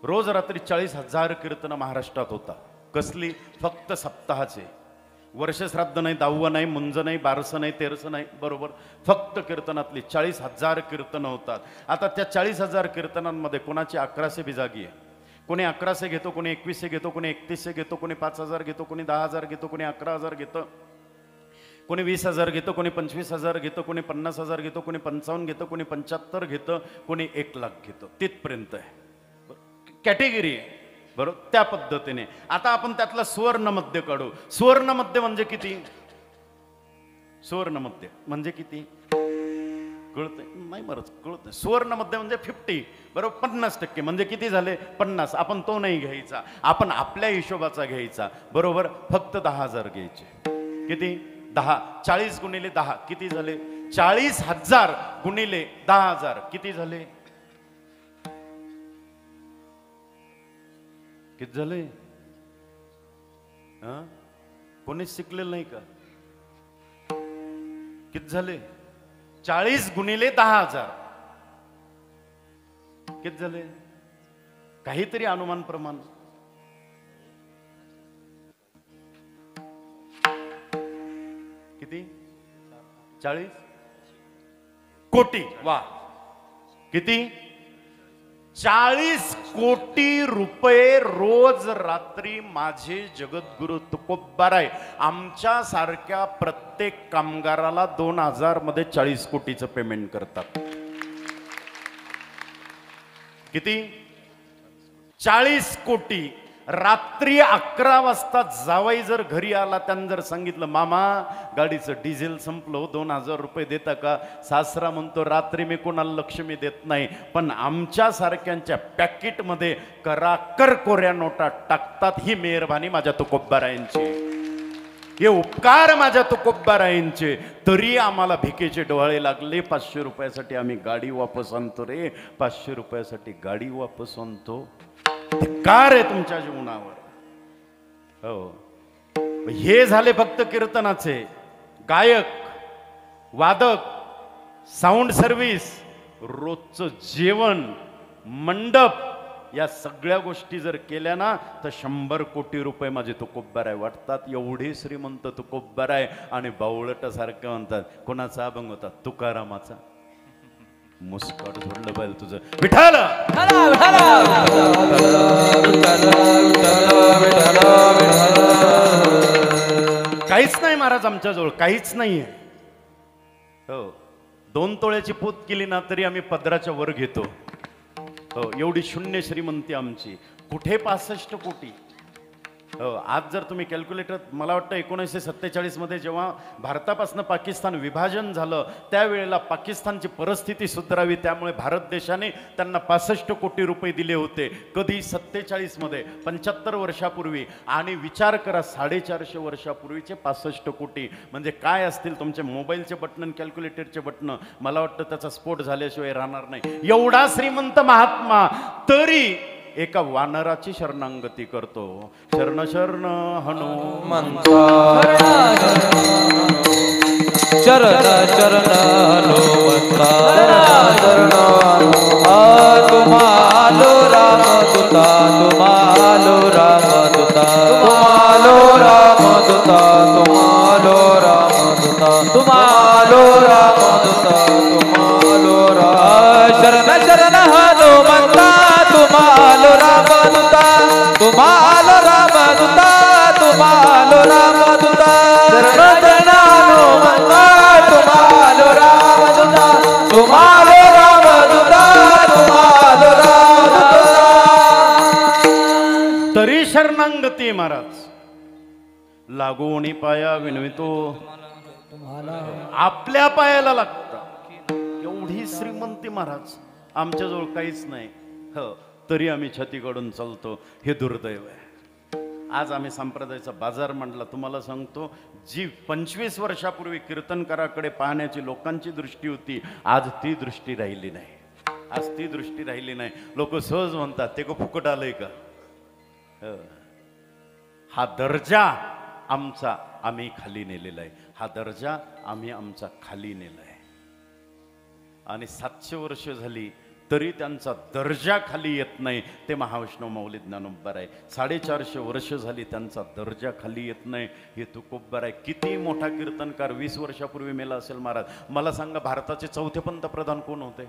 रोज रात्री 40,000 कीर्तन महाराष्ट्रात होता. कसली? फक्त सप्ताहाचे. वर्षश्राद्ध नाही, दहावं नाही, मुंज नाही, बारसं नाही, तेरसं नाही, बरोबर. फक्त कीर्तनातली 40,000 कीर्तनं होतात. आता त्या 40,000 कीर्तनांमध्ये कोणाची 1100 बिजागी आहे. कोणी 1100 घेतो, कोणी 2100 घेतो, कोणी 3100 घेतो, कोणी 5000 घेतो, कोणी 10,000 घेतो, कोणी 11,000 घेतं, कोणी 20,000 घेतो, कोणी 25,000 घेतो, कोणी 50,000 घेतो, कोणी 55 घेतं, कोणी 75 घेतं, कोणी 1,00,000 घेतं. तिथपर्यंत आहे. कॅटेगरी आहे, बरोबर. त्या पद्धतीने आता आपण त्यातला सुवर्ण मध्य काढू. सुवर्ण मध्य म्हणजे किती? सुवर्ण मध्य म्हणजे किती? कळतंय? नाही बरंच कळत. सुवर्ण मध्य म्हणजे 50, बरोबर. 50% म्हणजे किती झाले? 50. आपण तो नाही घ्यायचा, आपण आपल्या हिशोबाचा घ्यायचा, बरोबर. फक्त 10,000 घ्यायचे. किती? 10. 40 गुणिले 10 किती झाले? 40,000 गुणिले 10,000 किती झाले? किती झाले? कोणीच शिकलेलं नाही का? किती झाले? 40 गुणिले 10,000 किती झाले? काहीतरी अनुमान प्रमाण. किती? 40 कोटी. वा. किती? 40 कोटी रुपये रोज रात्री माझे जगद्गुरु तुकोबराय आमच्या सारख्या प्रत्येक कामगाराला 2000 मध्ये 40 कोटीचं पेमेंट करतात. किती? 40 कोटी. रात्री 11 वाजता जावाई जर घरी आला, त्यानं जर सांगितलं, मामा गाडीचं डिझेल संपलं, 2000 रुपये देता का? सासरा म्हणतो, रात्री मी कोणाला लक्ष्मी देत नाही, पण आमच्या सारख्यांच्या पॅकेटमध्ये कराकर कोऱ्या नोटा टाकतात. ही मेहरबानी माझ्या तुकोबरायांची, हे उपकार माझ्या तुकोबरायांचे. तरी आम्हाला भिकेचे डोळे लागले. 500 रुपयासाठी आम्ही गाडी वापस आणतो रे, 500 रुपयासाठी गाडी वापस आणतो. धिक्कार आहे तुमच्या जीवनावर. हो, हे झाले फक्त कीर्तनाचे. गायक, वादक, साऊंड सर्व्हिस, रोजचं जेवण, मंडप, या सगळ्या गोष्टी जर केल्या ना तर 100 कोटी रुपये माझे तुकोबराय वाटतात. एवढे श्रीमंत तुकोबराय. आणि बावळटासारखं म्हणतात. कोणाचा अभंग होता? तुकारामाचा. मुस्काट झोडलं पाहिजे तुझं. विठाल काहीच नाही महाराज आमच्याजवळ, काहीच नाहीये. हो, 2 तोळ्याची पोत केली ना तरी आम्ही पदराच्या वर घेतो. हो, एवढी शून्य श्रीमंती आमची. कुठे 65 कोटी? हो, आज जर तुम्ही कॅल्क्युलेटर, मला वाटतं 1947 मध्ये जेव्हा भारतापासून पाकिस्तान विभाजन झालं, त्यावेळेला पाकिस्तानची परिस्थिती सुधारावी त्यामुळे भारत देशाने त्यांना 65 कोटी रुपये दिले होते. कधी? 47 मध्ये, 75 वर्षापूर्वी. आणि विचार करा, 450 वर्षापूर्वीचे 65 कोटी म्हणजे काय असतील? तुमचे मोबाईलचे बटन आणि कॅल्क्युलेटरचे बटन, मला वाटतं त्याचा स्फोट झाल्याशिवाय राहणार नाही. एवढा श्रीमंत महात्मा तरी एका वानराची शरणांगती करतो. शरण शरण हनुमंता, चरण चरण हनुमंता, तुम्हालो रामदूता, तुम्हालो रामदूता, तुम्हालो रामदूता, तुम्हालो रामदूता, तुम्हालो रामदूता, तुम्हालो राम. शरण शरण हनुमंता, तुम्हालो रामदूता, तुम्हालो रामदूता, तुम्हालो रामदूता. शरण शरण हनुमंता, तुम्हालो रामदूता, तुम्हालो रामदूता, तरी शरणांगती महाराज लागोणी पाया विनवितो आपल्या पायाला लागतं. एवढी श्रीमंती महाराज आमच्याजवळ काहीच नाही, हो तरी आम्ही छतीकडून चालतो. हे दुर्दैव आहे. आज आम्ही संप्रदायाचा बाजार मांडला. तुम्हाला सांगतो, जी 25 वर्षापूर्वी कीर्तनकाराकडे पाहण्याची लोकांची दृष्टी होती, आज ती दृष्टी राहिली नाही. आज ती दृष्टी राहिली नाही. लोक सहज म्हणतात ते का फुकट आलंय का. हा दर्जा आमचा आम्ही खाली नेलेला आहे. हा दर्जा आम्ही आमचा खाली नेला आहे. आणि 700 वर्ष झाली तरी त्यांचा दर्जा खाली येत नाही. ते महाविष्णू माऊली ज्ञानोबा आहे. 450 वर्ष झाली त्यांचा दर्जा खाली येत नाही. हे तुकोबा आहे. किती मोठा कीर्तनकार 20 वर्षापूर्वी मेला असेल महाराज. मला सांगा, भारताचे चौथे पंतप्रधान कोण होते?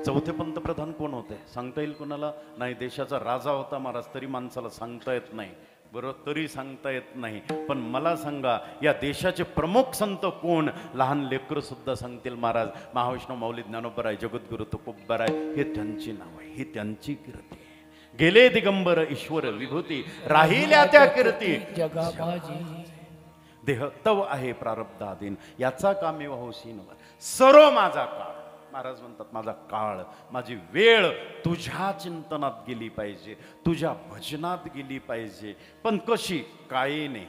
चौथे पंतप्रधान कोण होते सांगता येईल कोणाला? नाही. देशाचा राजा होता महाराज, तरी माणसाला सांगता येत नाही. बरोबर, तरी सांगता येत नाही. पण मला सांगा, या देशाचे प्रमुख संत कोण? लहान लेकरं सुद्धा सांगतील महाराज. महाविष्णू माऊली ज्ञानोबा, जगद्गुरु तुकोबा, हे त्यांची नाव आहे, ही त्यांची कीर्ती. गेले दिगंबर ईश्वर विभूती, राहिल्या त्या कीर्ती देह तव आहे प्रारब्धाधीन, याचा कामे होशीनवर सर्व माझा काळ. महाराज म्हणतात, माझा काळ, माझी वेळ तुझ्या चिंतनात गेली पाहिजे, तुझ्या भजनात गेली पाहिजे. पण कशी? कायेने,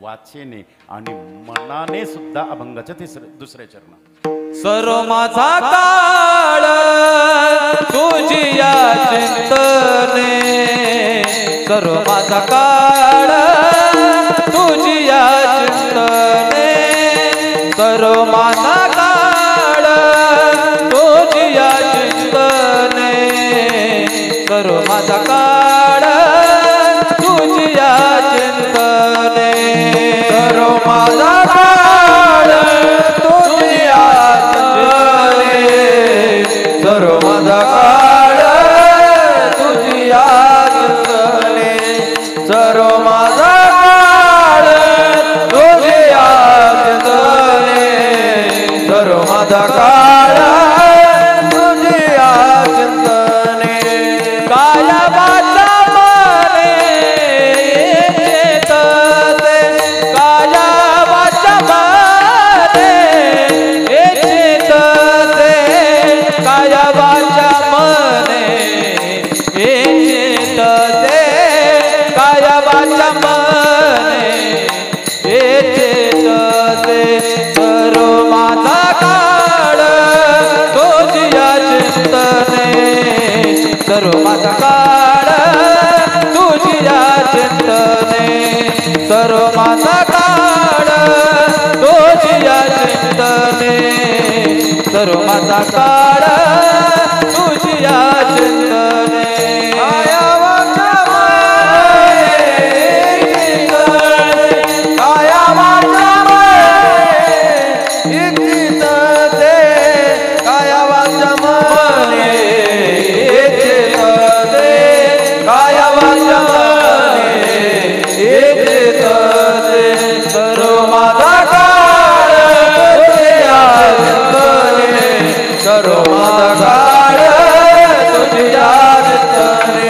वाचेने आणि मनाने सुद्धा. अभंगाच्या दुसऱ्या चरणात सर्व माझा काळ तुझी या चिंतने, सर्व माझा काळ तुझी या चिंतने, सर्व माझा काळ तुझी या चिंतने, सर्व माझा काळ तुझी या चिंतने, सर्व माझा काळ तुझी या चिंतने, सर्व माझा काळ तुझी या चिंतने, सर्व माझा काळ तुझी या चिंतने, सर्व माझा काळ तुझी या चिंतने. काय वाचा मने चेतते, काय वाचा मने चेतते, काय वाचा मने चेतते, काय वाचा मने चेतते, सर्व माझा काळ तुझी या चिंतने, सर्व माझा काळ तुझी या चिंतने, सर्व माझा काळ तुझी या चिंतने, सर्व माझा काळ तुझी या चिंतने. काया वाचा मने चिंतते, काया वाचा मने चिंतते, काया वाचा मने चेतते, काया वाचा मने चेतते, सर्व माझा काळ तुझी या चिंतने, सर्व माझा काळ तुझी या चिंतने,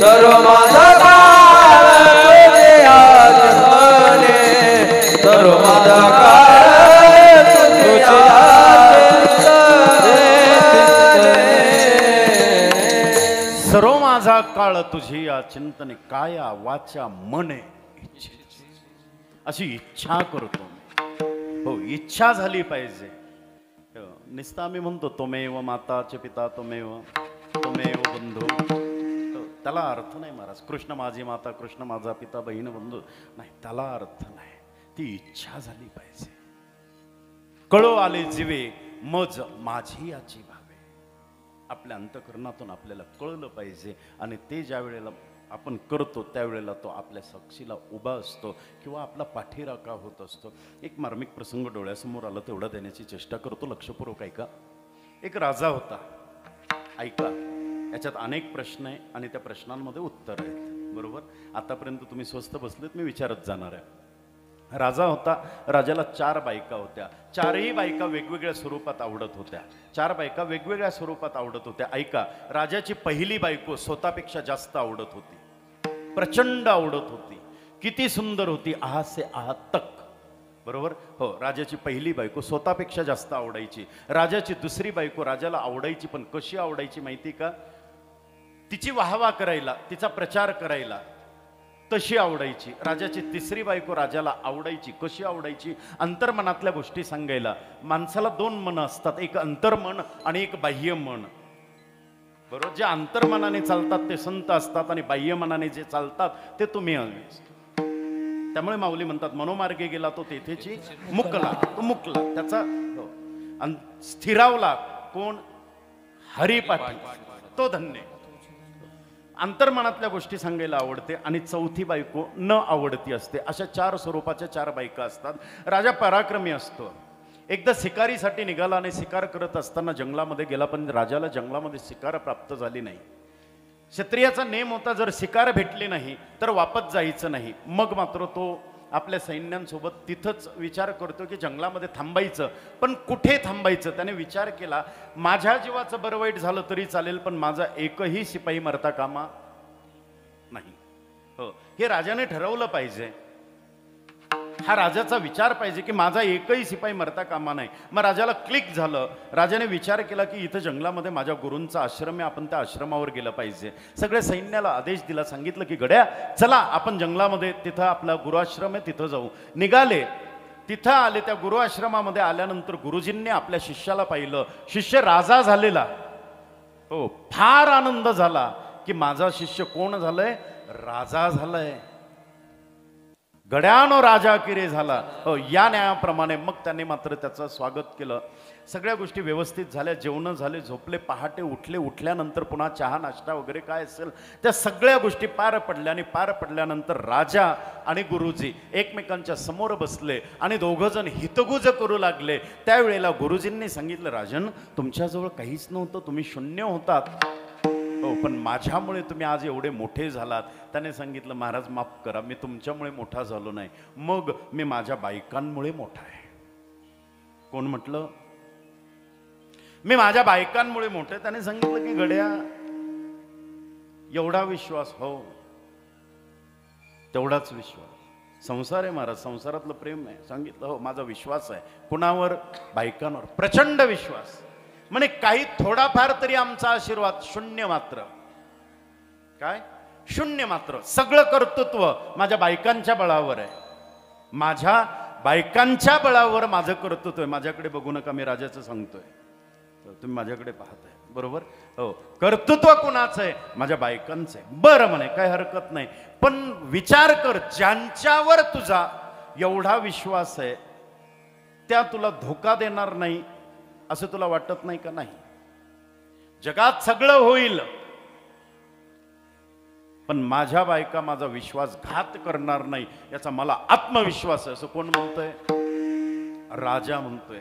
सर्व माझा काळ तुझी या चिंतने, सर्व माझा काळ तुझी या चिंतने. सर्व माझा काळ तुझी या चिंतने, काया वाचा मने अशी इच्छा करतो मी. हो, इच्छा झाली पाहिजे. हो, नुसतं आम्ही म्हणतो त्वमेव माताचे पिता, त्वमेव त्वमेव बंधू. हो, त्याला अर्थ नाही महाराज. कृष्ण माझी माता, कृष्ण माझा पिता, बहीण बंधू नाही, त्याला अर्थ नाही. ती इच्छा झाली पाहिजे. कळो आले जीवे मज माझी याची भावे. आपल्या अंतःकरणातून आपल्याला कळलं पाहिजे. आणि ते ज्या वेळेला आपण करतो त्यावेळेला तो आपल्या साक्षीला उभा असतो किंवा आपला पाठीराखा होत असतो. एक मार्मिक प्रसंग डोळ्यासमोर आला, तेवढा देण्याची चेष्टा करतो. लक्षपूर्वक ऐका. एक राजा होता. ऐका, याच्यात अनेक प्रश्न आहे आणि त्या प्रश्नांमध्ये उत्तर आहेत. बरोबर, आतापर्यंत तुम्ही स्वस्त बसलेत, मी विचारत जाणार आहे. राजा होता. राजाला 4 बायका होत्या. 4ही बायका वेगवेगळ्या स्वरूपात आवडत होत्या. 4 बायका वेगवेगळ्या स्वरूपात आवडत होत्या. ऐका, राजाची पहिली बायको स्वतःपेक्षा जास्त आवडत होती. प्रचंड आवडत होती. किती सुंदर होती, आहा से आहा तक. बरोबर हो. राजाची पहिली बायको स्वतःपेक्षा जास्त आवडायची. राजाची दुसरी बायको राजाला आवडायची, पण कशी आवडायची माहिती का? तिची वाहवा करायला, तिचा प्रचार करायला तशी आवडायची. राजाची तिसरी बायको राजाला आवडायची, कशी आवडायची? अंतर्मनातल्या गोष्टी सांगायला. माणसाला दोन मन असतात, एक अंतर्मन आणि एक बाह्य मन. बरोबर. जे अंतर्मनाने चालतात ते संत असतात आणि बाह्य मनाने जे चालतात ते तुम्ही असतात. त्यामुळे माऊली म्हणतात, मनोमार्गे गेला तो तेथेची मुकला. तो मुकला, त्याचा स्थिरावला कोण? हरिपाठी, तो धन्य. अंतर्मनातल्या गोष्टी सांगायला आवडते. आणि चौथी बायको न आवडती असते. अशा 4 स्वरूपाच्या 4 बायका असतात. राजा पराक्रमी असतो. एकदा शिकारीसाठी निघाला आणि शिकार करत असताना जंगलामध्ये गेला, पण राजाला जंगलामध्ये शिकार प्राप्त झाली नाही. क्षत्रियाचा नेम होता, जर शिकार भेटली नाही तर वापस जायचं नाही. मग मात्र तो आपल्या सैन्यांसोबत तिथंच विचार करतो की जंगलामध्ये थांबायचं, पण कुठे थांबायचं? त्याने विचार केला, माझ्या जीवाचं बरं वाईट झालं तरी चालेल, पण माझा एकही शिपाई मरता कामा नाही. हो, हे राजाने ठरवलं पाहिजे. हा राजाचा विचार पाहिजे की माझा एकही शिपाई मरता कामा नाही. मग राजाला क्लिक झालं. राजाने विचार केला की इथं जंगलामध्ये माझ्या गुरूंचा आश्रम आहे, आपण त्या आश्रमावर गेलं पाहिजे. सगळ्या सैन्याला आदेश दिला, सांगितलं की गड्या चला आपण जंगलामध्ये, तिथं आपला गुरुआश्रम आहे, तिथं जाऊ. निघाले, तिथं आले. त्या गुरुआश्रमामध्ये आल्यानंतर गुरुजींनी आपल्या शिष्याला पाहिलं. शिष्य राजा झालेला. हो, फार आनंद झाला की माझा शिष्य कोण झालंय? राजा झालाय. गड्यानो राजा किरे झाला. हो, या न्यायाप्रमाणे मग त्यांनी मात्र त्याचं स्वागत केलं. सगळ्या गोष्टी व्यवस्थित झाल्या. जेवणं झाले, झोपले, पहाटे उठले. उठल्यानंतर पुन्हा चहा नाश्ता वगैरे काय असेल त्या सगळ्या गोष्टी पार पडल्या. आणि पार पडल्यानंतर राजा आणि गुरुजी एकमेकांच्या समोर बसले आणि दोघंजण हितगुज करू लागले. त्यावेळेला गुरुजींनी सांगितलं, राजन तुमच्याजवळ काहीच नव्हतं, तुम्ही शून्य होतात. हो, पण माझ्यामुळे तुम्ही आज एवढे मोठे झालात. त्याने सांगितलं, महाराज माफ करा, मी तुमच्यामुळे मोठा झालो नाही, मग मी माझ्या बायकांमुळे मोठा आहे. कोण म्हटलं? मी माझ्या बायकांमुळे मोठा आहे. त्याने सांगितलं की गड्या एवढा विश्वास? हो, तेवढाच विश्वास. संसार आहे महाराज, संसारातलं प्रेम आहे. सांगितलं, हो माझा विश्वास आहे. कुणावर? बायकांवर. प्रचंड विश्वास. म्हणे काही थोडाफार तरी आमचा आशीर्वाद. शून्य मात्र. काय? शून्य मात्र. सगळं कर्तृत्व माझ्या बायकांच्या बळावर आहे. माझ्या बायकांच्या बळावर माझं कर्तृत्व आहे. माझ्याकडे बघू नका, मी राजाचं सांगतोय, तुम्ही माझ्याकडे पाहताय. बरोबर. हो, कर्तृत्व कुणाचं आहे? माझ्या बायकांचं आहे. बरं म्हणे, काही हरकत नाही, पण विचार कर, ज्यांच्यावर तुझा एवढा विश्वास आहे त्या तुला धोका देणार नाही असं तुला वाटत नाही का? नाही. जगात सगळं होईल, पण माझ्या बायका माझा विश्वासघात करणार नाही याचा मला आत्मविश्वास आहे. असं कोण म्हणतोय? राजा म्हणतोय.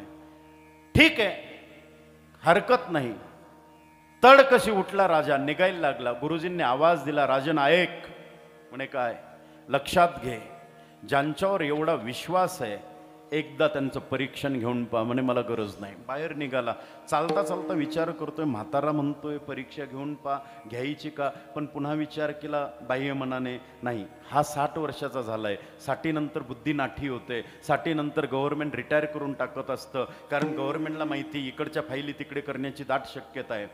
ठीक आहे, हरकत नाही. तड कशी उठला राजा, निघायला लागला. गुरुजींनी आवाज दिला, राजन ऐक. म्हणे काय? लक्षात घे, ज्यांच्यावर एवढा विश्वास आहे एकदा त्यांचं परीक्षण घेऊन पहा. म्हणे मला गरज नाही. बाहेर निघाला. चालता चालता विचार करतोय, म्हातारा म्हणतोय परीक्षा घेऊन पहा, घ्यायची का? पण पुन्हा विचार केला बाह्य मनाने, नाही, हा 60 वर्षाचा झालाय. 60 नंतर बुद्धी नाठी होते. 60 नंतर गव्हर्नमेंट रिटायर करून टाकत असतं, कारण गव्हर्नमेंटला माहिती इकडच्या फाईली तिकडे करण्याची दाट शक्यता आहे.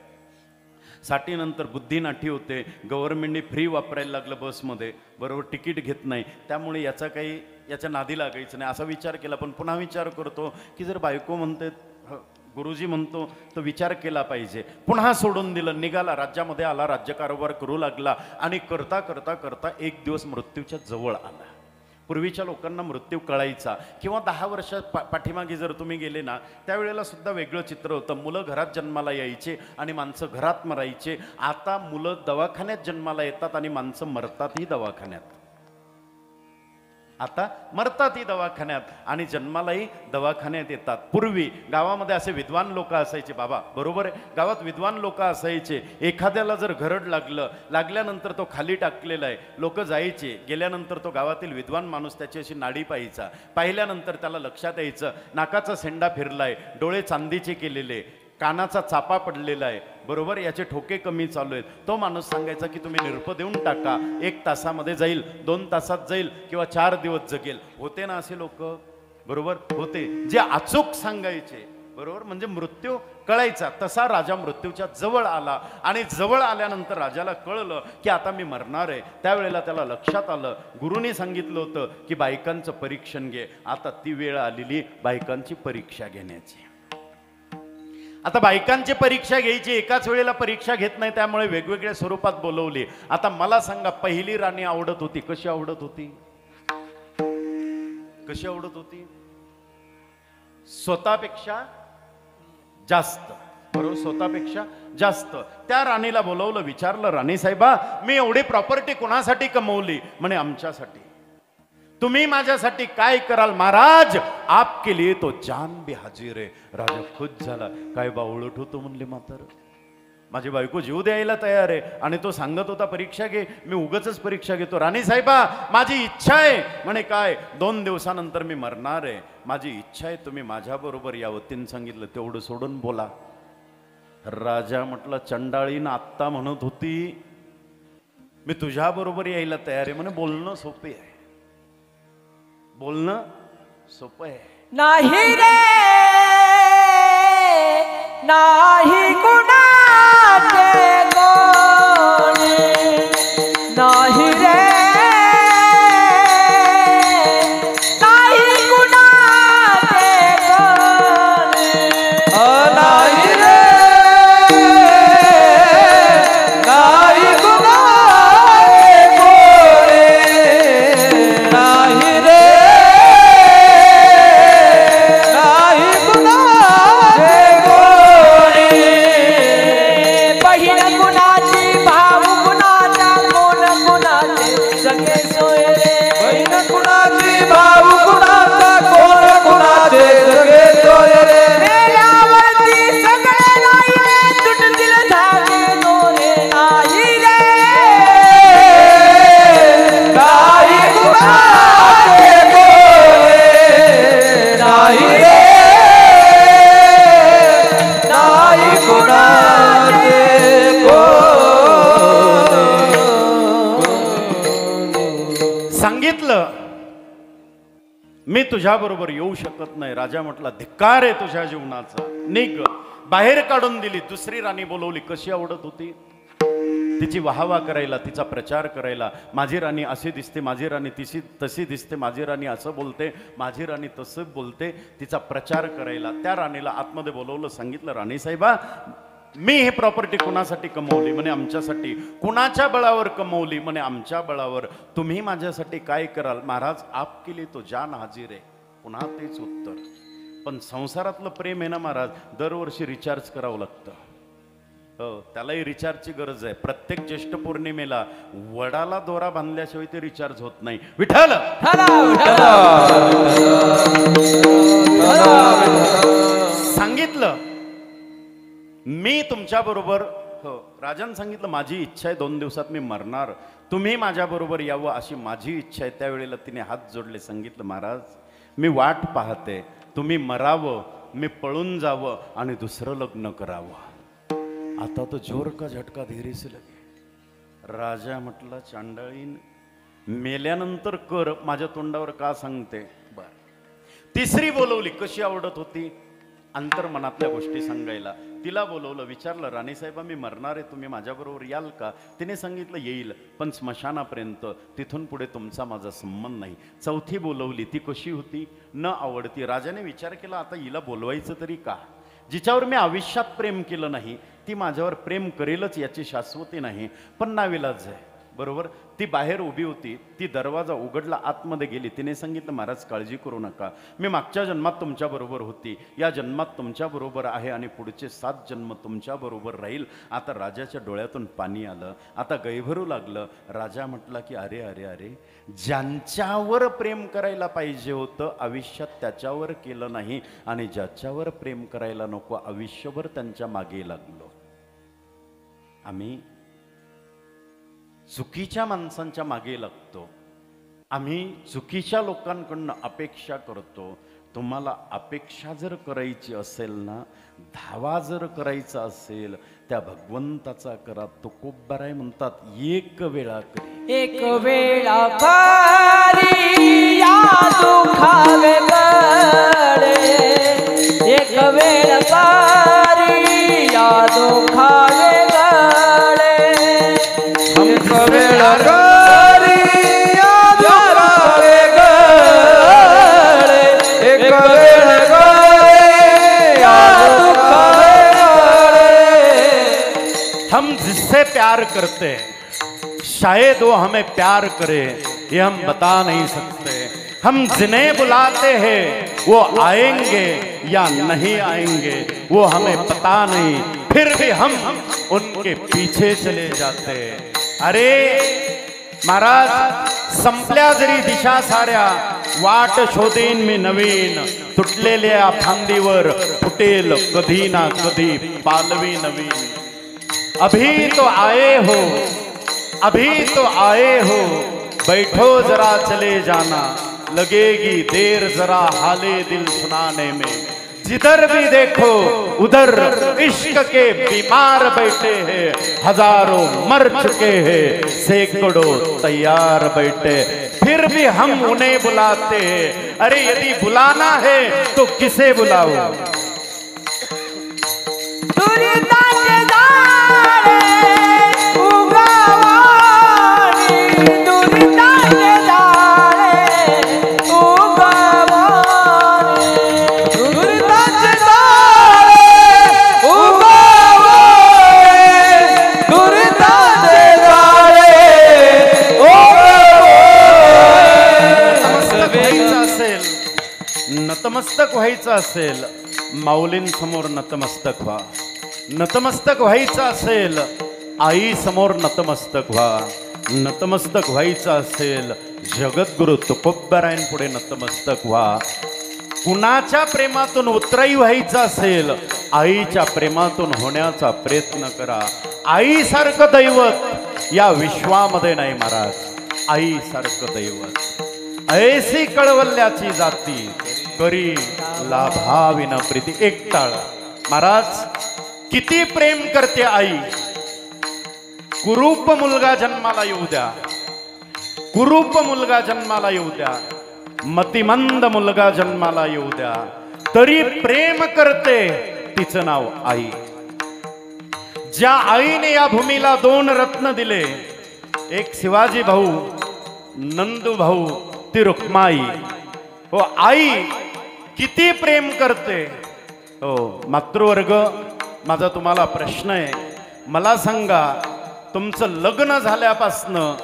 60 नंतर बुद्धी नाठी होते. गव्हर्नमेंटने फ्री वापरायला लागलं बसमध्ये, बरोबर, तिकीट घेत नाही. त्यामुळे याच्या नादी लागायचं नाही असा विचार केला. पण पुन्हा विचार करतो की जर बायको म्हणते, गुरुजी म्हणतो, तर विचार केला पाहिजे. पुन्हा सोडून दिलं. निघाला, राज्यामध्ये आला, राज्यकारभार करू लागला. आणि करता करता करता एक दिवस मृत्यूच्या जवळ आला. पूर्वीच्या लोकांना मृत्यू कळायचा. किंवा 10 वर्ष पाठीमागे जर तुम्ही गेले ना, त्यावेळेला सुद्धा वेगळं चित्र होतं. मुलं घरात जन्माला यायचे आणि माणसं घरात मरायचे. आता मुलं दवाखान्यात जन्माला येतात आणि माणसं मरतातही दवाखान्यात. आता मरतातही दवाखान्यात आणि जन्मालाही दवाखान्यात येतात. पूर्वी गावामध्ये असे विद्वान लोक असायचे बाबा, बरोबर आहे, गावात विद्वान लोक असायचे. एखाद्याला जर घरड लागल्यानंतर तो खाली टाकलेला आहे, लोक जायचे. गेल्यानंतर तो गावातील विद्वान माणूस त्याची अशी नाडी पाहायचा. पाहिल्यानंतर त्याला लक्षात यायचं नाकाचा शेंडा फिरलाय, डोळे चांदीचे केलेले, कानाचा चापा पडलेला आहे, बरोबर, याचे ठोके कमी चालू आहेत. तो माणूस सांगायचा की तुम्ही निरप देऊन टाका, 1 तासामध्ये जाईल, 2 तासात जाईल किंवा 4 दिवस जगेल. होते ना असे लोक, बरोबर, होते जे अचूक सांगायचे, बरोबर, म्हणजे मृत्यू कळायचा. तसा राजा मृत्यूच्या जवळ आला आणि जवळ आल्यानंतर राजाला कळलं की आता मी मरणार आहे. त्यावेळेला त्याला लक्षात आलं, गुरुनी सांगितलं होतं की बायकांचं परीक्षण घे. आता ती वेळ आलेली बायकांची परीक्षा घेण्याची. आता बायकांची परीक्षा घ्यायची, एकाच वेळेला परीक्षा घेत नाही, त्यामुळे वेगवेगळ्या स्वरूपात बोलवली. आता मला सांगा, पहिली राणी आवडत होती, कशी आवडत होती? कशी आवडत होती? स्वतःपेक्षा जास्त, बरोबर, स्वतःपेक्षा जास्त. त्या राणीला बोलवलं, विचारलं, राणी साहेबा मी एवढी प्रॉपर्टी कोणासाठी कमवली? म्हणे आमच्यासाठी. तुम्ही माझ्यासाठी काय कराल? महाराज आपके लिए तो जान भी हाजीर है. राजा खुश झाला. काय बावळट होतो म्हणले म्हातारं, माझी बायको जीव द्यायला तयार आहे आणि तो सांगत होता परीक्षा घे, मी उगाचच परीक्षा घेतो. राणी साहेबा माझी इच्छा आहे. म्हणे काय? 2 दिवसानंतर मी मरणार आहे, माझी इच्छा आहे तुम्ही माझ्याबरोबर यावं. तिने सांगितलं तेवढं सोडून बोला. राजा म्हटलं, चंडाळीनं आत्ता म्हणत होती मी तुझ्याबरोबर यायला तयार आहे. म्हणे बोलणं सोपे आहे, बोलणं सोपं आहे. नाही रे नाही कुणाचे कोणी, नाही रे नाही कुणाचे कोणी, नाही रे नाही कुणाचे कोणी, नाही रे नाही कुणाचे कोणी. बहीण कुणाची, भाऊ कुणाचा, कोण कुणाचे सगळे सोय रे. बहीण कुणाची, भाऊ कुणाचा, कोण कुणाचे सगळे सोय रे. मेल्यावरती सगळे नाही रे, तुटतील धागे दोरे नाही रे. नाही कुणाचे कोणी, नाही रे नाही कुणाचे कोणी. सांगितलं मी तुझ्याबरोबर येऊ शकत नाही. राजा म्हटला धिक्कार आहे तुझ्या जीवनाचा, निघ. बाहेर काढून दिली. दुसरी राणी बोलवली. कशी आवडत होती? तिची वाहवा करायला, तिचा प्रचार करायला. माझी राणी अशी दिसते, माझी राणी तशी दिसते, माझी राणी असं बोलते, माझी राणी तसं बोलते, तिचा प्रचार करायला. त्या राणीला आतमध्ये बोलवलं, सांगितलं, राणी साहेबा मी हे प्रॉपर्टी कुणासाठी कमवली? म्हणे आमच्यासाठी. कुणाच्या बळावर कमवली? म्हणे आमच्या बळावर. तुम्ही माझ्यासाठी काय कराल? महाराज आप केली तो जान हाजीर आहे. पुन्हा तेच उत्तर. पण संसारातलं प्रेम आहे ना महाराज, दरवर्षी रिचार्ज करावं लागतं. हो, त्यालाही रिचार्जची गरज आहे. प्रत्येक ज्येष्ठ पौर्णिमेला वडाला दोरा बांधल्याशिवाय ते रिचार्ज होत नाही. विठ्ठल सांगितलं मी तुमच्या बरोबर. हो, राजाने सांगितलं माझी इच्छा आहे 2 दिवसात मी मरणार, तुम्ही माझ्या बरोबर यावं अशी माझी इच्छा आहे. त्यावेळेला तिने हात जोडले, सांगितलं महाराज मी वाट पाहते, तुम्ही मरावं, मी पळून जावं आणि दुसरं लग्न करावं. आता तो जोर का झटका धीरे से लगे. राजा म्हटला, चांडाळीन मेल्यानंतर कर, माझ्या तोंडावर का सांगते? बर. तिसरी बोलवली. कशी आवडत होती? अंतर्मनातल्या गोष्टी सांगायला. तिला बोलवलं, विचारलं, राणी साहेबा मी मरणार आहे, तुम्ही माझ्याबरोबर याल का? तिने सांगितलं येईल, पण स्मशानापर्यंत, तिथून पुढे तुमचा माझा संबंध नाही. चौथी बोलवली. ती कशी होती? न आवडती. राजाने विचार केला, आता हिला बोलवायचं तरी का? जिच्यावर मी आयुष्यात प्रेम केलं नाही ती माझ्यावर प्रेम करेलच याची शाश्वती नाही. पण नाविलाज आहे, बरोबर. ती बाहेर उभी होती. ती दरवाजा उघडला, आतमध्ये गेली. तिने सांगितलं, महाराज काळजी करू नका, मी मागच्या जन्मात तुमच्या बरोबर होती, या जन्मात तुमच्या बरोबर आहे आणि पुढचे 7 जन्म तुमच्या बरोबर राहील. आता राजाच्या डोळ्यातून पाणी आलं, आता गैभरू लागलं. राजा म्हटला की अरे अरे अरे, ज्यांच्यावर प्रेम करायला पाहिजे होतं आयुष्यात त्याच्यावर केलं नाही, आणि ज्याच्यावर प्रेम करायला नको आयुष्यभर त्यांच्या मागे लागलो. आम्ही चुकीच्या माणसांच्या मागे लागतो, आम्ही चुकीच्या लोकांकडनं अपेक्षा करतो. तुम्हाला अपेक्षा जर करायची असेल ना, धावा जर करायचा असेल त्या भगवंताचा करा. तुकोबाराय म्हणतात एक वेळा करी, एक वेळा करी या दुखावे गळे, एक वेळ करी या दुखावे गळे, एक वेळ करी या दुखावे गळे, एक वेळ करी या दुखावे गळे. हम जिससे प्यार करते हैं शायद वो हमें प्यार करे, ये हम बता नहीं सकते. हम जिन्हें बुलाते हैं वो आएंगे या नहीं आएंगे वो हमें पता नहीं, फिर भी हम उनके पीछे चले जाते. अरे महाराज, संपल्या जरी दिशा साऱ्या, वाट शोधेन मी नवीन, तुटलेल्या फांदीवर फुटेल कधी ना कधी पालवी नवीन. अभी तो आए हो, अभी तो आए हो, बैठो जरा चले जाना, लगेगी देर जरा हाले दिल सुनाने में. जिधर भी देखो उधर इश्क के बीमार बैठे हैं, हजारों मर चुके हैं, सैकड़ों तैयार बैठे, फिर भी हम उन्हें बुलाते हैं. अरे यदि बुलाना है तो किसे बुलाओ? दुरिताचे दारे उगवानी, दुरिताचे दारे उगवानी, दुरिताचे दारे उगवानी, दुरिताचे दारे उगवानी. नतमस्तक व्हायचं असेल माऊलीं समोर नतमस्तक व्हा. नतमस्तक व्हायचं असेल आई समोर नतमस्तक व्हा. नतमस्तक व्हायचं असेल जगद्गुरु तुकोबारायांपुढे नतमस्तक व्हा. कुणाच्या प्रेमातून उतराई व्हायचं असेल आईच्या प्रेमातून होण्याचा प्रयत्न करा. आईसारखं दैवत या विश्वामध्ये नाही महाराज. आईसारखं दैवत ऐसी कळवल्याची जाती, करी लाभाविन प्रीती. एकटाळ महाराज, किती प्रेम करते आई. कुरूप मुलगा जन्माला येऊ द्या, कुरूप मुलगा जन्माला येऊ द्या, मतिमंद मुलगा जन्माला येऊ द्या, तरी प्रेम करते. तिचं नाव आई. ज्या आईने या भूमीला 2 रत्न दिले, एक शिवाजी भाऊ, नंदू भाऊ, ती रुक्माई. हो, आई किती प्रेम करते. हो मातृवर्ग, माझा तुम्हाला प्रश्न आहे. मला सांगा, तुमचं लग्न झाल्यापासनं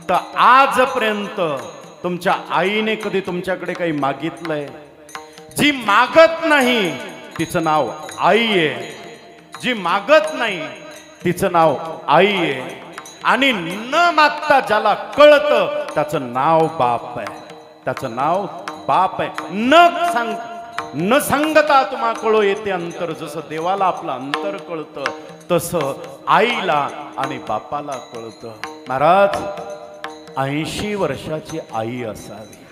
तर आजपर्यंत तुमच्या आईने कधी तुमच्याकडे काही मागितलंय? जी मागत नाही तिचं नाव आई आहे. जी मागत नाही तिचं नाव आई आहे. आणि न मागता ज्याला कळतं त्याचं नाव बाप आहे. त्याचं नाव बाप आहे. न सांगता तुम्हा कळो येते अंतर. जसं देवाला आपलं अंतर कळतं तसं आईला आणि बापाला कळतं. महाराज, 80 वर्षाची आई असावी.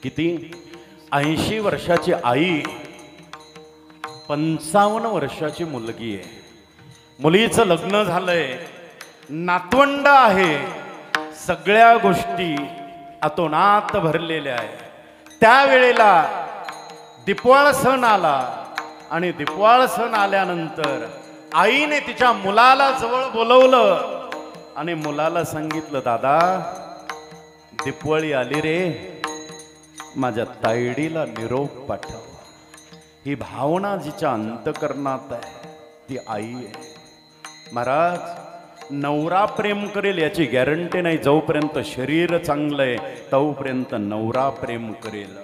किती? 80 वर्षाची आई 55 वर्षाची मुलगी आहे. मुलीचं लग्न झालंय, नातवंड आहे, सगळ्या गोष्टी अतोनात भरलेल्या आहे. त्यावेळेला दीपवाळ सण आला आणि दीपवाळ सण आल्यानंतर आईने तिच्या मुलाला जवळ बोलवलं आणि मुलाला सांगितलं, दादा दीपवळी आली रे, माझ्या तायडीला निरोप पाठव. ही भावना जिच्या अंतकरणात आहे ती आई आहे. महाराज, नवरा प्रेम करेल याची गॅरंटी नाही. जोपर्यंत शरीर चांगलं आहे तोपर्यंत नवरा प्रेम करेल.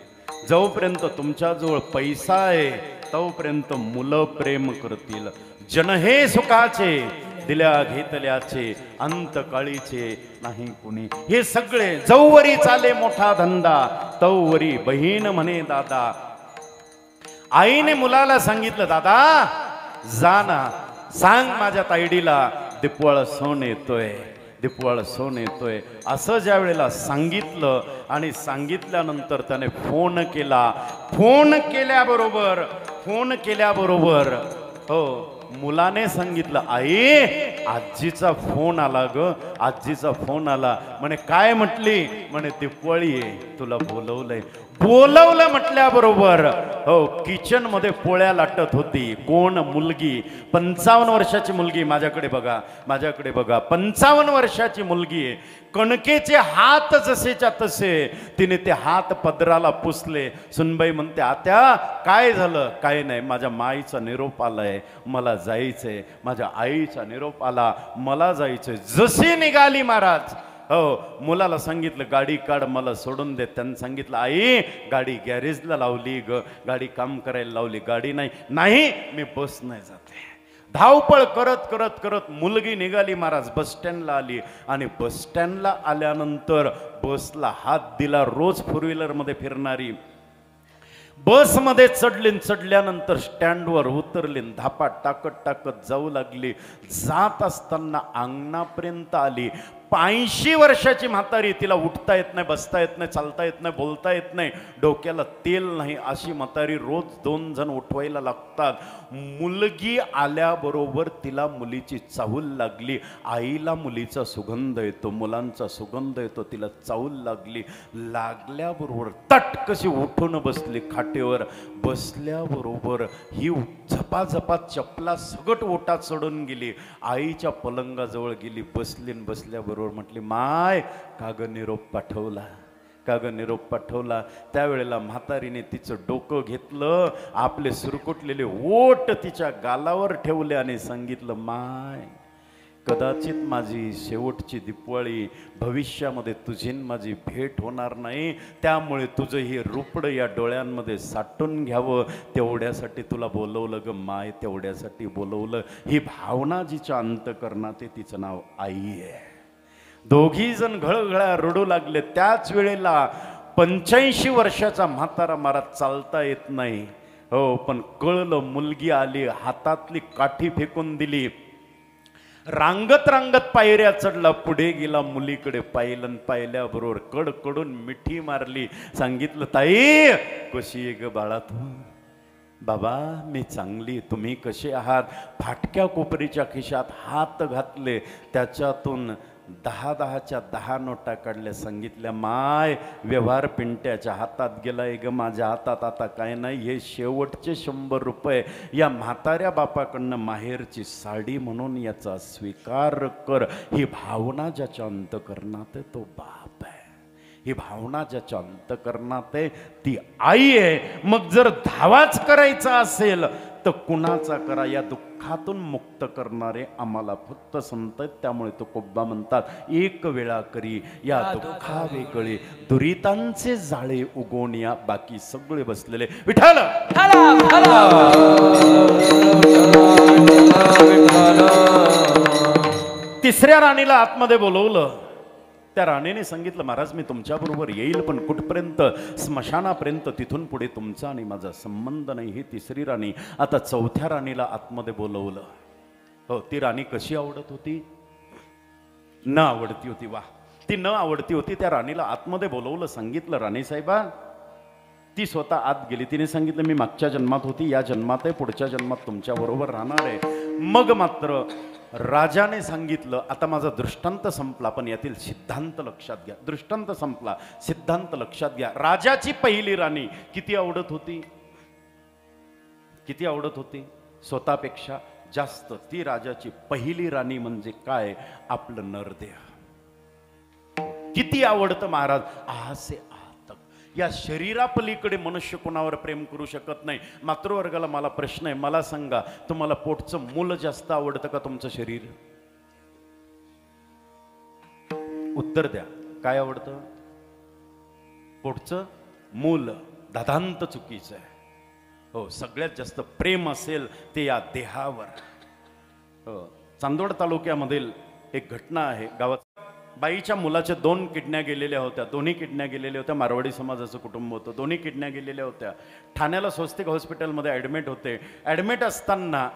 जोपर्यंत तुमच्याजवळ पैसा आहे तोपर्यंत मुलं प्रेम करतील. जन हे सुखाचे दिल्या घेतल्याचे, अंतकाळीचे नाही कुणी. हे सगळे जौवरी चाले मोठा धंदा, तौवरी बहीण म्हणे दादा. आईने मुलाला सांगितलं, दादा जा ना, सांग माझ्या तायडीला दीपवाळ सण येतोय. दिपवाळ सोन येतोय असं ज्या वेळेला सांगितलं आणि सांगितल्यानंतर त्याने फोन केल्याबरोबर हो मुलाने सांगितलं आई आजीचा फोन आला ग, आजीचा फोन आला. म्हणे काय म्हटली? म्हणे दिपवळी तुला बोलवलं म्हटल्याबरोबर हो किचन मध्ये पोळ्या लाटत होती. कोण? मुलगी. 55 वर्षाची मुलगी. माझ्याकडे बघा 55 वर्षाची मुलगी आहे. कणकेचे हात जसेच्या तसे तिने ते हात पदराला पुसले. सुनबाई म्हणते आत्या काय झालं? काय नाही, माझ्या माईचा निरोप आलाय, मला जायचंय. माझ्या आईचा निरोप आला, मला जायचंय. जशी निघाली महाराज हो मुलाला सांगितलं गाडी काढ, मला सोडून दे. त्यांनी सांगितलं आई गाडी गॅरेजला लावली ग, गाडी काम करायला लावली. गाडी नाही मी बस नाही जाते. धावपळ करत मुलगी निघाली महाराज. बस स्टँडला आली आणि बस स्टँडला आल्यानंतर बसला हात दिला. रोज 4 व्हीलरमध्ये फिरणारी बसमध्ये चढल्यानंतर स्टँडवर उतरली. धापा टाकत जाऊ लागली. जात असताना अंगणापर्यंत आली. 85 वर्षाची म्हातारी. तिला उठता येत नाही, बसता येत नाही, चालता येत नाही, बोलता येत नाही, डोक्याला तेल नाही. अशी म्हातारी रोज 2 जण उठवायला लागतात. मुलगी आल्याबरोबर तिला मुलीची चाहूल लागली. आईला मुलीचा सुगंध येतो, मुलांचा सुगंध येतो. तिला चाहूल लागल्याबरोबर तटकशी उठून बसली खाटेवर. बसल्याबरोबर ही झपाझपात चपला सगट ओटात चढून गेली. आईच्या पलंगाजवळ गेली, बसल्याबरोबर म्हटली माय काग निरोप पाठवला. त्यावेळेला म्हातारीने तिचं डोकं घेतलं, आपले सुरकुटलेले ओठ तिच्या गालावर ठेवले आणि सांगितलं माय कदाचित माझी शेवटची दिपवाळी, भविष्यामध्ये तुझी माझी भेट होणार नाही, त्यामुळे तुझं हे रूपडं या डोळ्यांमध्ये साठून घ्यावं तेवढ्यासाठी तुला बोलवलं ग माय, तेवढ्यासाठी बोलवलं. ही भावना जिच्या अंतकरणात आहे तिचं नाव आई आहे. दोघी जण घळघळा रडू लागले. त्याच वेळेला 85 वर्षाचा म्हातारा महाराज चालता येत नाही हो, पण कळलं मुलगी आली. हातातली काठी फेकून दिली. रांगत पायऱ्या चढला, पुढे गेला, मुलीकडे पाहिलं. पाहिल्याबरोबर कडकडून मिठी मारली. सांगितलं ताई कशी आहे ग बाळा तू? बाबा मी चांगली, तुम्ही कसे आहात? फाटक्या कोपरीच्या खिशात हात घातले, त्याच्यातून 10च्या 10 नोटा काढल्या. सांगितल्या माय व्यवहार पिंट्याच्या हातात गेलाय ग, माझ्या हातात आता काय नाही. हे शेवटचे 100 रुपये या म्हाताऱ्या बापाकडनं माहेरची साडी म्हणून याचा स्वीकार कर. ही भावना ज्याच्या अंतकरणात आहे तो बाप आहे. ही भावना ज्याच्या अंतकरणात आहे ती आई आहे. मग जर धावाच करायचा असेल तर कुणाचा करा. या दुःखातून मुक्त करणारे आम्हाला फक्त संत आहेत. त्यामुळे तो कोब्बा म्हणतात एक वेळा करी या दुःखा वेगळे दुरितांचे जाळे उगवून या बाकी सगळे बसलेले विठ्ठल. तिसऱ्या राणीला आतमध्ये बोलवलं. त्या राणीने सांगितलं महाराज मी तुमच्याबरोबर येईल, पण कुठपर्यंत? स्मशानापर्यंत. तिथून पुढे तुमचा आणि माझा संबंध नाही. ही तिसरी राणी. आता चौथ्या राणीला आतमध्ये बोलवलं. हो ती राणी कशी आवडत होती? न आवडती होती. वा ती न आवडती होती. त्या राणीला आतमध्ये बोलवलं. सांगितलं राणी साहेबा. ती स्वतः आत गेली. तिने सांगितलं मी मागच्या जन्मात होती, या जन्मात आहे, पुढच्या जन्मात तुमच्या बरोबर राहणार आहे. मग मात्र राजाने सांगितलं आता माझा दृष्टांत संपला, पण यातील सिद्धांत लक्षात घ्या. दृष्टांत संपला, सिद्धांत लक्षात घ्या. राजाची पहिली राणी किती आवडत होती? किती आवडत होती? स्वतःपेक्षा जास्त. ती राजाची पहिली राणी म्हणजे काय? आपलं नरदेह. किती आवडतं महाराज? आसे या शरीरापलीकडे मनुष्य कोणावर प्रेम करू शकत नाही. मातृवर्गाला मला प्रश्न आहे, मला सांगा तुम्हाला पोटचं मूल जास्त आवडतं का तुमचं शरीर? उत्तर द्या. काय आवडतं? पोटचं मूल. दादांत चुकीचं आहे. हो सगळ्यात जास्त प्रेम असेल ते या देहावर. हो चांदवड तालुक्यामधील एक घटना आहे. गावात बाईच्या मुलाच्या 2 किडन्या गेलेल्या होत्या. दोन्ही किडन्या गेलेल्या होत्या. मारवाडी समाजाचं कुटुंब होतं. दोन्ही किडन्या गेलेल्या होत्या. ठाण्याला स्वस्तिक हॉस्पिटलमध्ये ॲडमिट होते. ॲडमिट असताना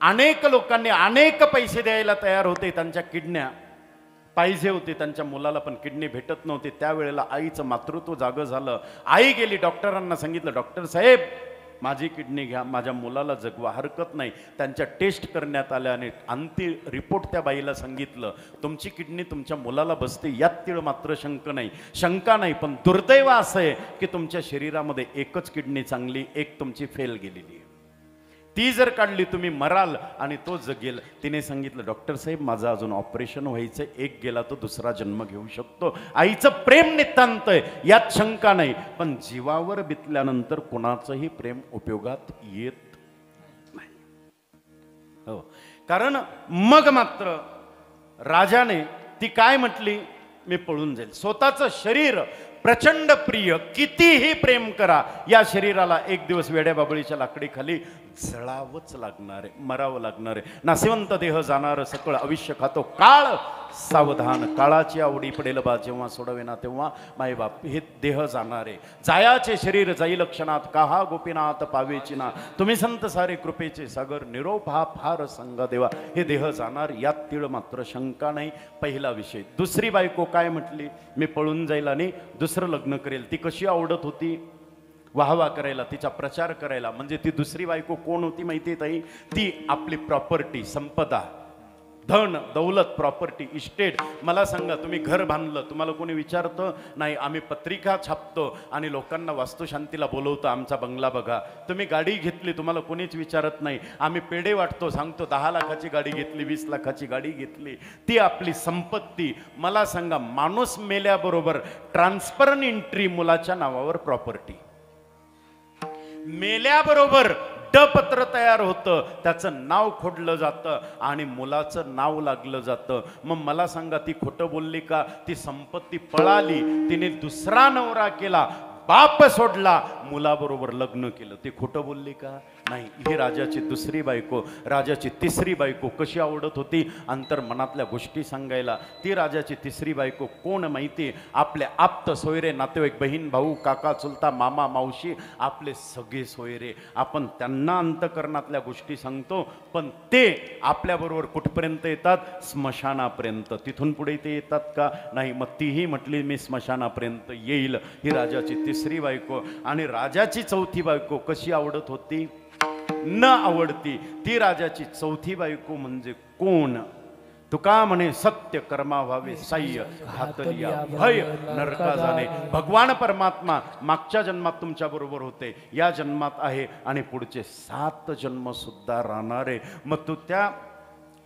अनेक लोकांनी अनेक पैसे द्यायला तयार होते त्यांच्या किडन्या पाहिजे होती त्यांच्या मुलाला, पण किडनी भेटत नव्हती. त्यावेळेला आईचं मातृत्व जागं झालं. आई गेली, डॉक्टरांना सांगितलं, डॉक्टर साहेब माझी किडनी घ्या, माझ्या मुलाला जगवा, हरकत नाही. त्यांच्या टेस्ट करण्यात आल्या आणि अंतिम रिपोर्ट त्या बाईला सांगितलं, तुमची किडनी तुमच्या मुलाला बसते, यात तीळ मात्र शंका नाही. पण दुर्दैव असं आहे की तुमच्या शरीरामध्ये एकच किडनी चांगली, एक तुमची फेल गेलेली आहे. ती जर काढली तुम्ही मराल आणि तो जगेल. तिने सांगितलं, डॉक्टर साहेब माझं अजून ऑपरेशन व्हायचं, एक गेला तो दुसरा जन्म घेऊ शकतो. आईचं प्रेम नितांत आहे, यात शंका नाही. पण जीवावर बितल्यानंतर कुणाचंही प्रेम उपयोगात येत नाही. हो, कारण मग मात्र राजाने ती काय म्हटली, मी पळून जाईल. स्वतःचं शरीर प्रचंड प्रिय, कितीही प्रेम करा, या शरीराला एक दिवस वेड्या बाबळीच्या लाकडी खाली जळावंच लागणार आहे, मरावं लागणार आहे. नासिवंत देह जाणार सकळ आयुष्य खातो काळ, सावधान काळाची आवडी पडेल बा जेव्हा सोडवेना तेव्हा माय बाप. हे देह जाणार आहे, जायाचे शरीर जाईल क्षणात, काहा गोपीनाथ पावेची ना, तुम्ही संत सारे कृपेचे सागर, निरोप हा फार संग देवा. हे देह जाणार, यात तीळ मात्र शंका नाही. पहिला विषय. दुसरी बायको काय म्हटली, मी पळून जाईल आणि दुसरं लग्न करेल. ती कशी आवडत होती, वाहवा करायला, तिचा प्रचार करायला. म्हणजे ती दुसरी बायको कोण होती माहिती आहे ताई, ती आपली प्रॉपर्टी, संपदा, धन दौलत, प्रॉपर्टी, इस्टेट. मला सांगा, तुम्ही घर बांधलं, तुम्हाला कोणी विचारतं नाही, आम्ही पत्रिका छापतो आणि लोकांना वास्तुशांतीला बोलवतो, आमचा बंगला बघा. तुम्ही गाडी घेतली, तुम्हाला कोणीच विचारत नाही, आम्ही पेढे वाटतो, सांगतो 10 लाखाची गाडी घेतली, 20 लाखाची गाडी घेतली. ती आपली संपत्ती. मला सांगा, माणूस मेल्याबरोबर ट्रान्सफर एंट्री मुलाच्या नावावर प्रॉपर्टी, मेल्याबरोबर पत्र तयार होतं, त्याचं नाव खोडलं जातं आणि मुलाचं नाव लागलं जातं. मग मला सांगा, ती खोटं बोलली का? ती संपत्ती पळाली, तिने दुसरा नवरा केला, बाप सोडला, मुलाबरोबर लग्न केलं. ते खोटं बोलली का? नाही. ही राजाची दुसरी बायको. राजाची तिसरी बायको कशी आवडत होती, अंतर मनातल्या गोष्टी सांगायला. ती राजाची तिसरी बायको कोण माहिती, आपले आप्त सोयरे नातेवाईक, बहीण भाऊ, काका चुलता, मामा मावशी, आपले सगळे सोयरे. आपण त्यांना अंतकरणातल्या गोष्टी सांगतो, पण ते आपल्याबरोबर कुठपर्यंत येतात, स्मशानापर्यंत. तिथून पुढे ते येतात का? नाही. मग तीही म्हटली, मी स्मशानापर्यंत येईल. ही राजाची तिसरी बायको. आणि राजाची चौथी बायको कशी आवडत होती, न आवडती. ती राजाची चौथी बायको म्हणजे कोण? तुका म्हणे, सत्य कर्मा व्हावे साह्य, घातलिया भय नरका जाणे. भगवान परमात्मा मागच्या जन्मात तुमच्या बरोबर होते, या जन्मात आहे आणि पुढचे 7 जन्म सुद्धा राहणार आहे. मग तू त्या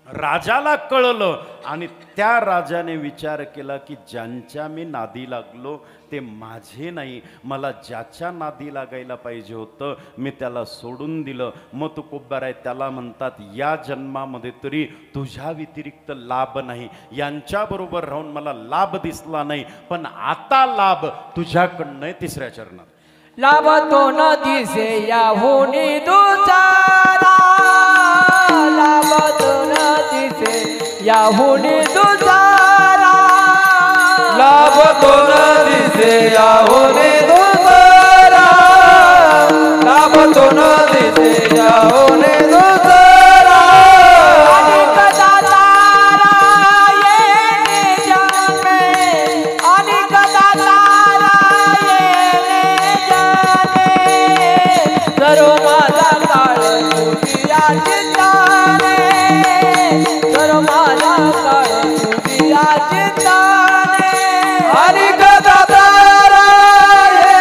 राजाला कळलं आणि त्या राजाने विचार केला की ज्यांच्या मी नादी लागलो ते माझे नाही, मला ज्याच्या नादी लागायला पाहिजे होतं मी त्याला सोडून दिलं. मग तू कोब्बार आहे, त्याला म्हणतात या जन्मामध्ये तरी तुझ्या व्यतिरिक्त लाभ नाही, यांच्याबरोबर राहून मला लाभ दिसला नाही, पण आता लाभ तुझ्याकडनं आहे. तिसऱ्या चरणात. लाभ तो न दिसे या होनी दुचारा, लाभ तो न दिसे या होनी दुचारा, लाभ तो न दिसे या होने दुसरा, लाभ तो न दिसे या होने दुसरा. अनेक दातारा येणे जन्मे, अनेक दातारा येणे जन्मे, सर्व माझा काळ तुझिया चित्ताने, सर्व माझा काळ तुझिया चित्ताने. अनेक दातारा ये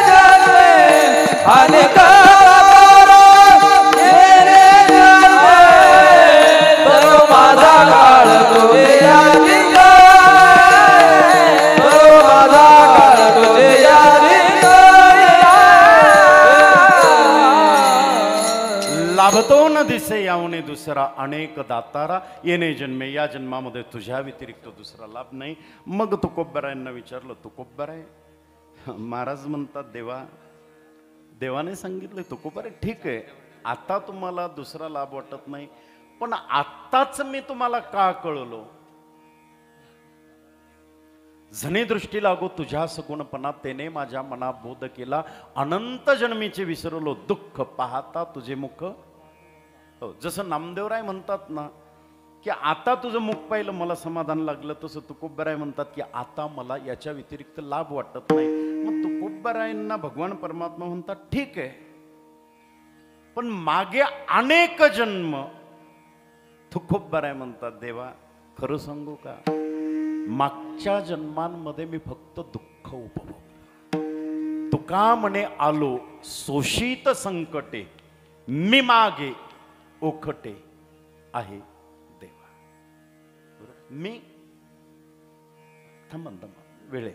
जन्मे, अनेक दातारा येणे जन्मे, सर्व माझा काळ तुझिया चित्ताने, सर्व माझा काळ तुझिया चित्ताने. लाभतो न दिसे यावने दुसरा, अनेक दातारा येणे जन्मे, या जन्मामध्ये तुझ्या व्यतिरिक्त दुसरा लाभ नाही. मग तुकोबरायांना विचारलं, तुकोबराय, महाराज म्हणतात देवाने सांगितलं, तुकोबराय ठीक आहे, आता तुम्हाला दुसरा लाभ वाटत नाही, पण आत्ताच मी तुम्हाला का कळलो? जने दृष्टी लागो तुझ्या सगुणपणा, तेने माझ्या मना बोध केला, अनंत जन्मीचे विसरलो, दुःख पाहता तुझे मुख. हो, जसं नामदेवराय म्हणतात ना की आता तुझं मुख पाहिलं मला समाधान लागलं, तसं तुकोबराय म्हणतात की आता मला याच्या व्यतिरिक्त लाभ वाटत नाही. मग तुकोबरायांना भगवान परमात्मा म्हणतात ठीक आहे, पण मागे अनेक जन्म. तुकोबराय म्हणतात देवा खरं सांगू का, मागच्या जन्मांमध्ये मी फक्त दुःख उपभोगलं. तुका म्हणे आलो शोषित संकटे, मी मागे ओखटे आहे देवा. मी थांबा वेळे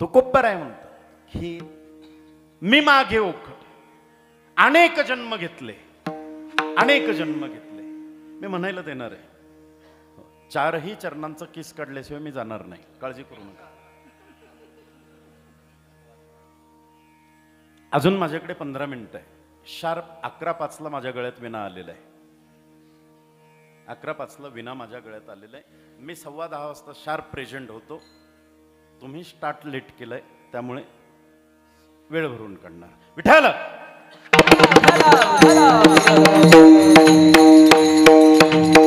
तुकोबराय म्हणतात की मी मागे ओखटे, अनेक जन्म घेतले, अनेक जन्म घेतले. मी म्हणायला देणार आहे, 4ही चरणांचा किस काढल्याशिवाय मी जाणार नाही, काळजी करू नका. अजून माझ्याकडे 15 मिनिटं आहे. शार्प 11:05 माझ्या गळ्यात विना आलेला आहे. 11:05 विना माझ्या गळ्यात आलेला आहे. मी 10:15 वाजता शार्प प्रेझेंट होतो. तुम्ही स्टार्ट लेट केलंय, त्यामुळे वेळ भरून काढणार. विठ्ठल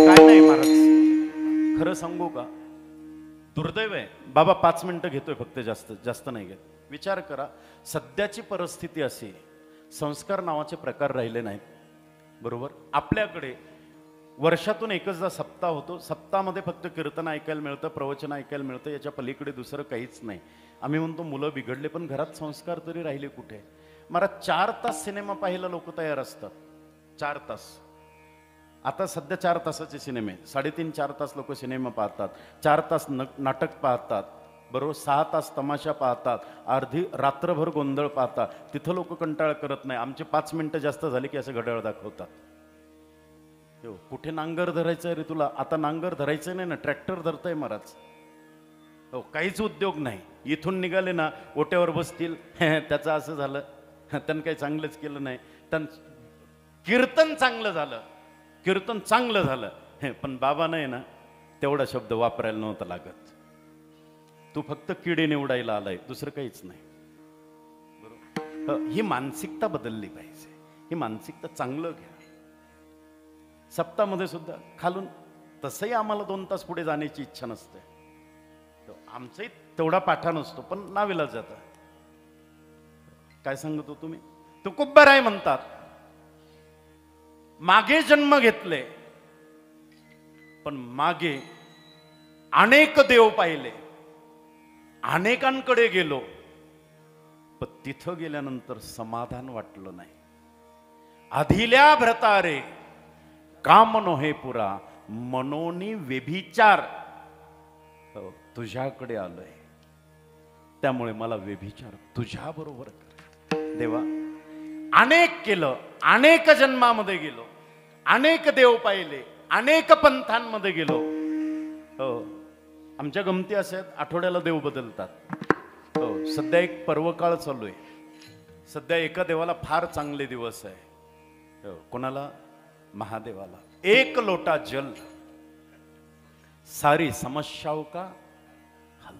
काय नाही महाराज, खरं सांगू का, दुर्दैव आहे बाबा. 5 मिनिटं घेतोय फक्त, जास्त नाही घेत. विचार करा, सध्याची परिस्थिती अशी, संस्कार नावाचे प्रकार राहिले नाहीत. बरोबर, आपल्याकडे वर्षातून एकचदा सप्ताह होतो. सप्ताहामध्ये फक्त कीर्तन ऐकायला मिळतं, प्रवचन ऐकायला मिळतं, याच्या पलीकडे दुसरं काहीच नाही. आम्ही म्हणतो मुलं बिघडले, पण घरात संस्कार तरी राहिले कुठे. मला 4 तास सिनेमा पाहायला लोक तयार असतात. 4 तास, आता सध्या 4 तासाचे सिनेमे, 3.5-4 तास लोक सिनेमा पाहतात, 4 तास नाटक पाहतात, बरोबर, 6 तास तमाशा पाहतात, अर्धी रात्रभर गोंधळ पाहतात. तिथं लोक कंटाळ करत नाही. आमचे 5 मिनिटं जास्त झाली की असं घड्याळ दाखवतात. कुठे नांगर धरायचं रे तुला, आता नांगर धरायचं नाही ना, ट्रॅक्टर धरतंय महाराज. हो, काहीच उद्योग नाही. इथून निघाले ना ओट्यावर बसतील, त्याचं असं झालं, त्यानं काही चांगलंच केलं नाही, कीर्तन चांगलं झालं, कीर्तन चांगलं झालं, पण बाबा नाही ना तेवढा शब्द वापरायला नव्हता लागत. तू फक्त किडे निवडायला आलाय, दुसरं काहीच नाही. बरोबर, ही मानसिकता बदलली पाहिजे. ही मानसिकता चांगलं घ्या. सप्ताहामध्ये सुद्धा खालून, तसंही आम्हाला 2 तास पुढे जाण्याची इच्छा नसते, आमचाही तेवढा पाठा नसतो, पण नाविलाज जातं. काय सांगतो तुम्ही, तुकोबराय म्हणतात मागे जन्म घेतले, पण मागे अनेक देव पाहिले, अनेकांकडे गेलो, पण तिथं गेल्यानंतर समाधान वाटलं नाही. अधिल्या भ्रतारे काम नोहे पुरा, मनोनी व्यभिचार. तुझ्याकडे आलोय, त्यामुळे मला व्यभिचार तुझ्या बरोबर कर देवा. अनेक केलं, अनेक जन्मामध्ये गेलो, अनेक देव पाहिले, अनेक पंथांमध्ये गेलो. हो, आमच्या गमती असे आहेत, आठवड्याला देव बदलतात. हो, सध्या एक पर्वकाळ चालू आहे. सध्या एका देवाला फार चांगले दिवस आहे. हो, कोणाला, महादेवाला. 1 लोटा जल सारी समस्याओं का हल.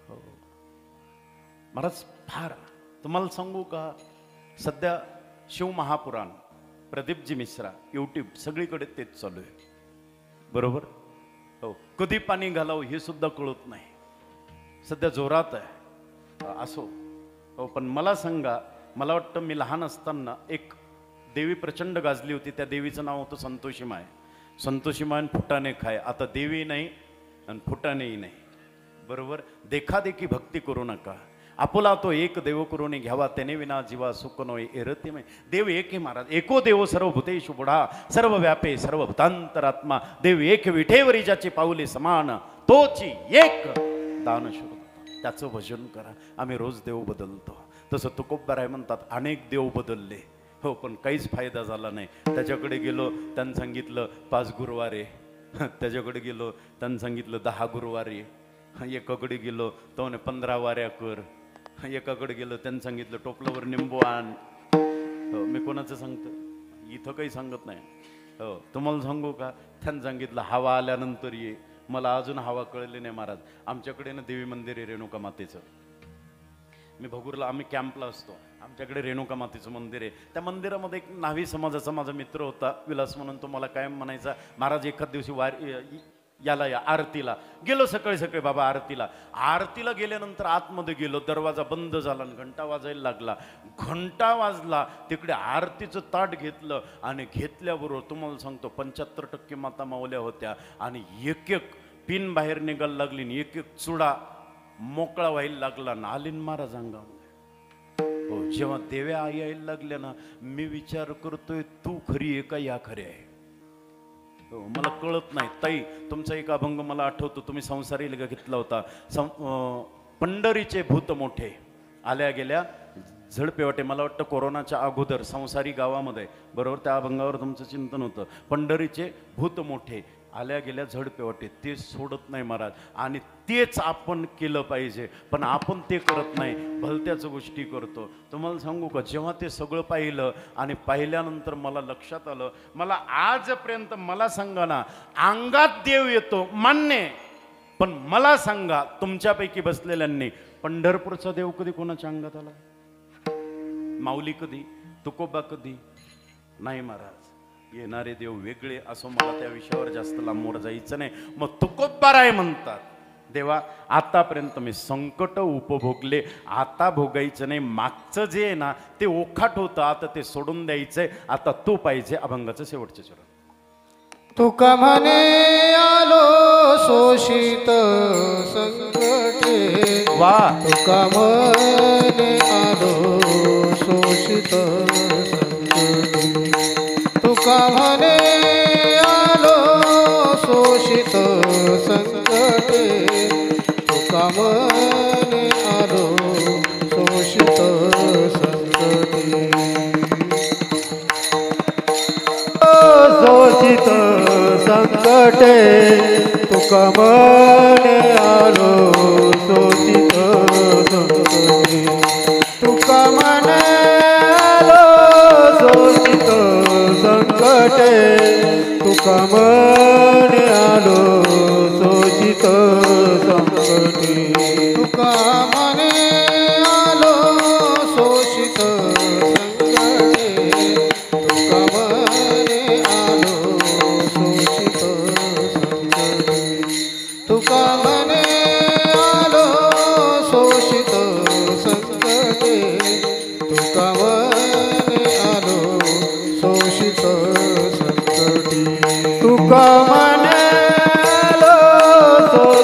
हो महाराज, फार तुम्हाला सांगू का, सध्या शिव महापुराण, प्रदीपजी मिश्रा, यूट्यूब सगळीकडे तेच चालू आहे. बरोबर, हो, कधी पाणी घालावं हे सुद्धा कळत नाही, सध्या जोरात आहे. असो, हो, पण मला सांगा, मला वाटतं मी लहान असताना एक देवी प्रचंड गाजली होती. त्या देवीचं नाव होतं संतोषीमाय. संतोषीमाय फुटाणे खाय. आता देवी नाही आणि फुटाणेही नाही. बरोबर, देखादेखी भक्ती करू नका. आपुला तो एक देव करून घ्यावा, त्याने विना जीवा सुख नोय एरतिमय. देव एक आहे महाराज. एको देव सर्वभूतेषु बुढा, सर्व व्यापे सर्वभूतांतरात्मा. देव एक विठेवरी ज्याचे पाऊले समान, तोची एक दान शुद्ध. त्याचं भजन करा. आम्ही रोज देव बदलतो. तसं तुकोबराय म्हणतात अनेक देव बदलले, हो, पण काहीच फायदा झाला नाही. त्याच्याकडे गेलो, त्यांनी सांगितलं 5 गुरुवारे. त्याच्याकडे गेलो, त्यांनी सांगितलं 10 गुरुवारे. एकाकडे गेलो तो म्हणे 15 वाऱ्या कर. एकाकडे गेलो, त्यांनी सांगितलं टोपल्यावर निंबू आण. हो, मी कोणाचं सांगतो, इथं काही सांगत नाही. हो, तुम्हाला सांगू का, त्यांनी सांगितलं हवा आल्यानंतर ये. मला अजून हवा कळली नाही महाराज. आमच्याकडे ना देवी मंदिर आहे रेणुका मातेचं. मी भगूरला, आम्ही कॅम्पला असतो, आमच्याकडे रेणुका मातेचं मंदिर आहे. त्या मंदिरामध्ये एक न्हावी समाजाचा माझा मित्र होता विलास म्हणून. तो मला कायम म्हणायचा, महाराज एखाद दिवशी याला या आरतीला. गेलो सकाळी सकाळी बाबा आरतीला गेल्यानंतर आतमध्ये गेलो, दरवाजा बंद झाला आणि घंटा वाजायला लागला. घंटा वाजला, तिकडे आरतीचं ताट घेतलं आणि घेतल्याबरोबर तुम्हाला सांगतो 75% माता मावल्या होत्या आणि एक एक पिन बाहेर निघायला लागली आणि एक एक चुडा मोकळा व्हायला लागला ना आलीन महाराज अंगावर. हो, जेव्हा देव्या आई यायला लागल्या ना, मी विचार करतोय तू खरी आहे का या खरे आहे. मला कळत नाही. ताई, तुमचा एक अभंग मला आठवतो, तुम्ही संसारी लिगा घेतला होता. पंढरीचे भूत मोठे आल्या गेल्या झडपे वाटे. मला वाटतं कोरोनाच्या अगोदर संसारी गावामध्ये, बरोबर, त्या अभंगावर तुमचं चिंतन होतं. पंढरीचे भूत मोठे आल्या गेल्या झडपे वाटे, ते सोडत नाही महाराज. आणि तेच आपण केलं पाहिजे, पण आपण ते करत नाही, भलत्याच गोष्टी करतो. तुम्हाला सांगू का, जेव्हा ते सगळं पाहिलं आणि पाहिल्यानंतर मला लक्षात आलं, मला आजपर्यंत, मला सांगा ना, अंगात देव येतो मान्य, पण मला सांगा तुमच्यापैकी बसलेल्यांनी पंढरपूरचा देव कधी कोणाच्या अंगात आला? माऊली कधी? तुकोबा कधी? नाही महाराज. येणारे देव वेगळे असो, मला त्या विषयावर जास्त लांबवर जायचं नाही. मग तुकोबाराय म्हणतात, देवा आतापर्यंत मी संकट उपभोगले, आता भोगायचं नाही. मागचं जे आहे ना ते ओखाट होतं, आता ते सोडून द्यायचंय. आता तू पाहिजे. अभंगाचं शेवटचे चरण. तुका म्हणे आलो शोषित संकटे, वा. तुका म्हणे आलो शोषित संकटे, तुका म्हणे आलो शोषित संकटे, तुका म्हणे आलो शोषित संकटे, शोषित संकटे, तुका म्हणे आलो शोषित संकटे, तुका म्हणे आलो शोषित संकटे, तुका म्हणे आलो शोषित संकटे, तुका म्हणे आलो शोषित संकटे, तुका म्हणे आलो शोषित संकटे, तुका म्हणे आलो शोषित संकटे, तुका म्हणे आलो शोषित संकटे, तुका म्हणे आलो शोषित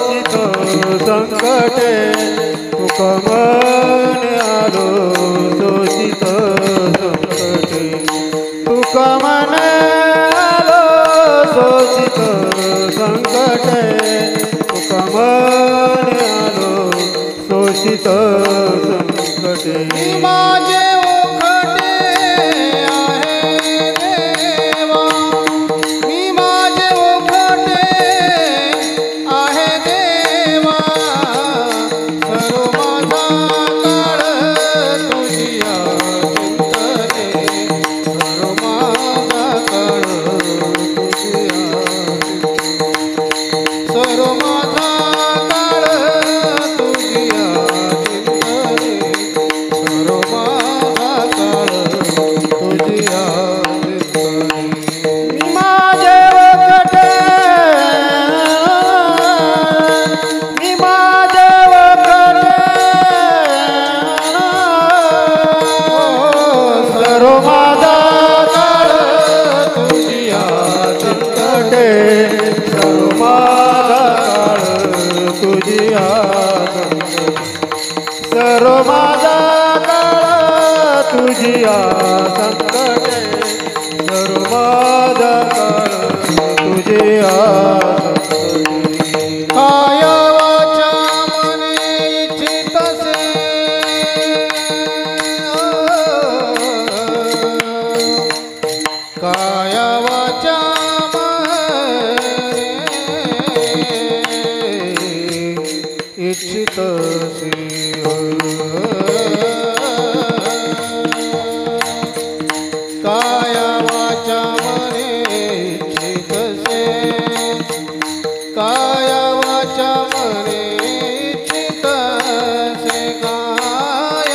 संकटे, तुका म्हणे आलो शोषित संकटे, तुका म्हणे आलो शोषित संकटे, तुका म्हणे आलो शोषित संकटे. माझे ओखटे आहे देवा, मी माझे ओखटे आहे देवा, सर्व माझा काळ तुझिया चिंतने, सर्व माझा काळ तुझिया चिंतने, सर्व माझा काळ तुझिया चिंतने, सर्व माझा काळ तुझिया चिंतने. मी माझे वखटे, मी माझे वखटे, सर्व माझा काळ तुझिया चिंतने, सर्व माझा काळ तुझिया चिंतने, सर्व माझा काळ तुझिया संकटे, सर्व माझा काळ तुझिया संकटे. काय वाचा मने इच्छितसे, काय वाचा मने इच्छितसे, काय वाचा मने इच्छितसे, काय वाचा मने इच्छितसे, काय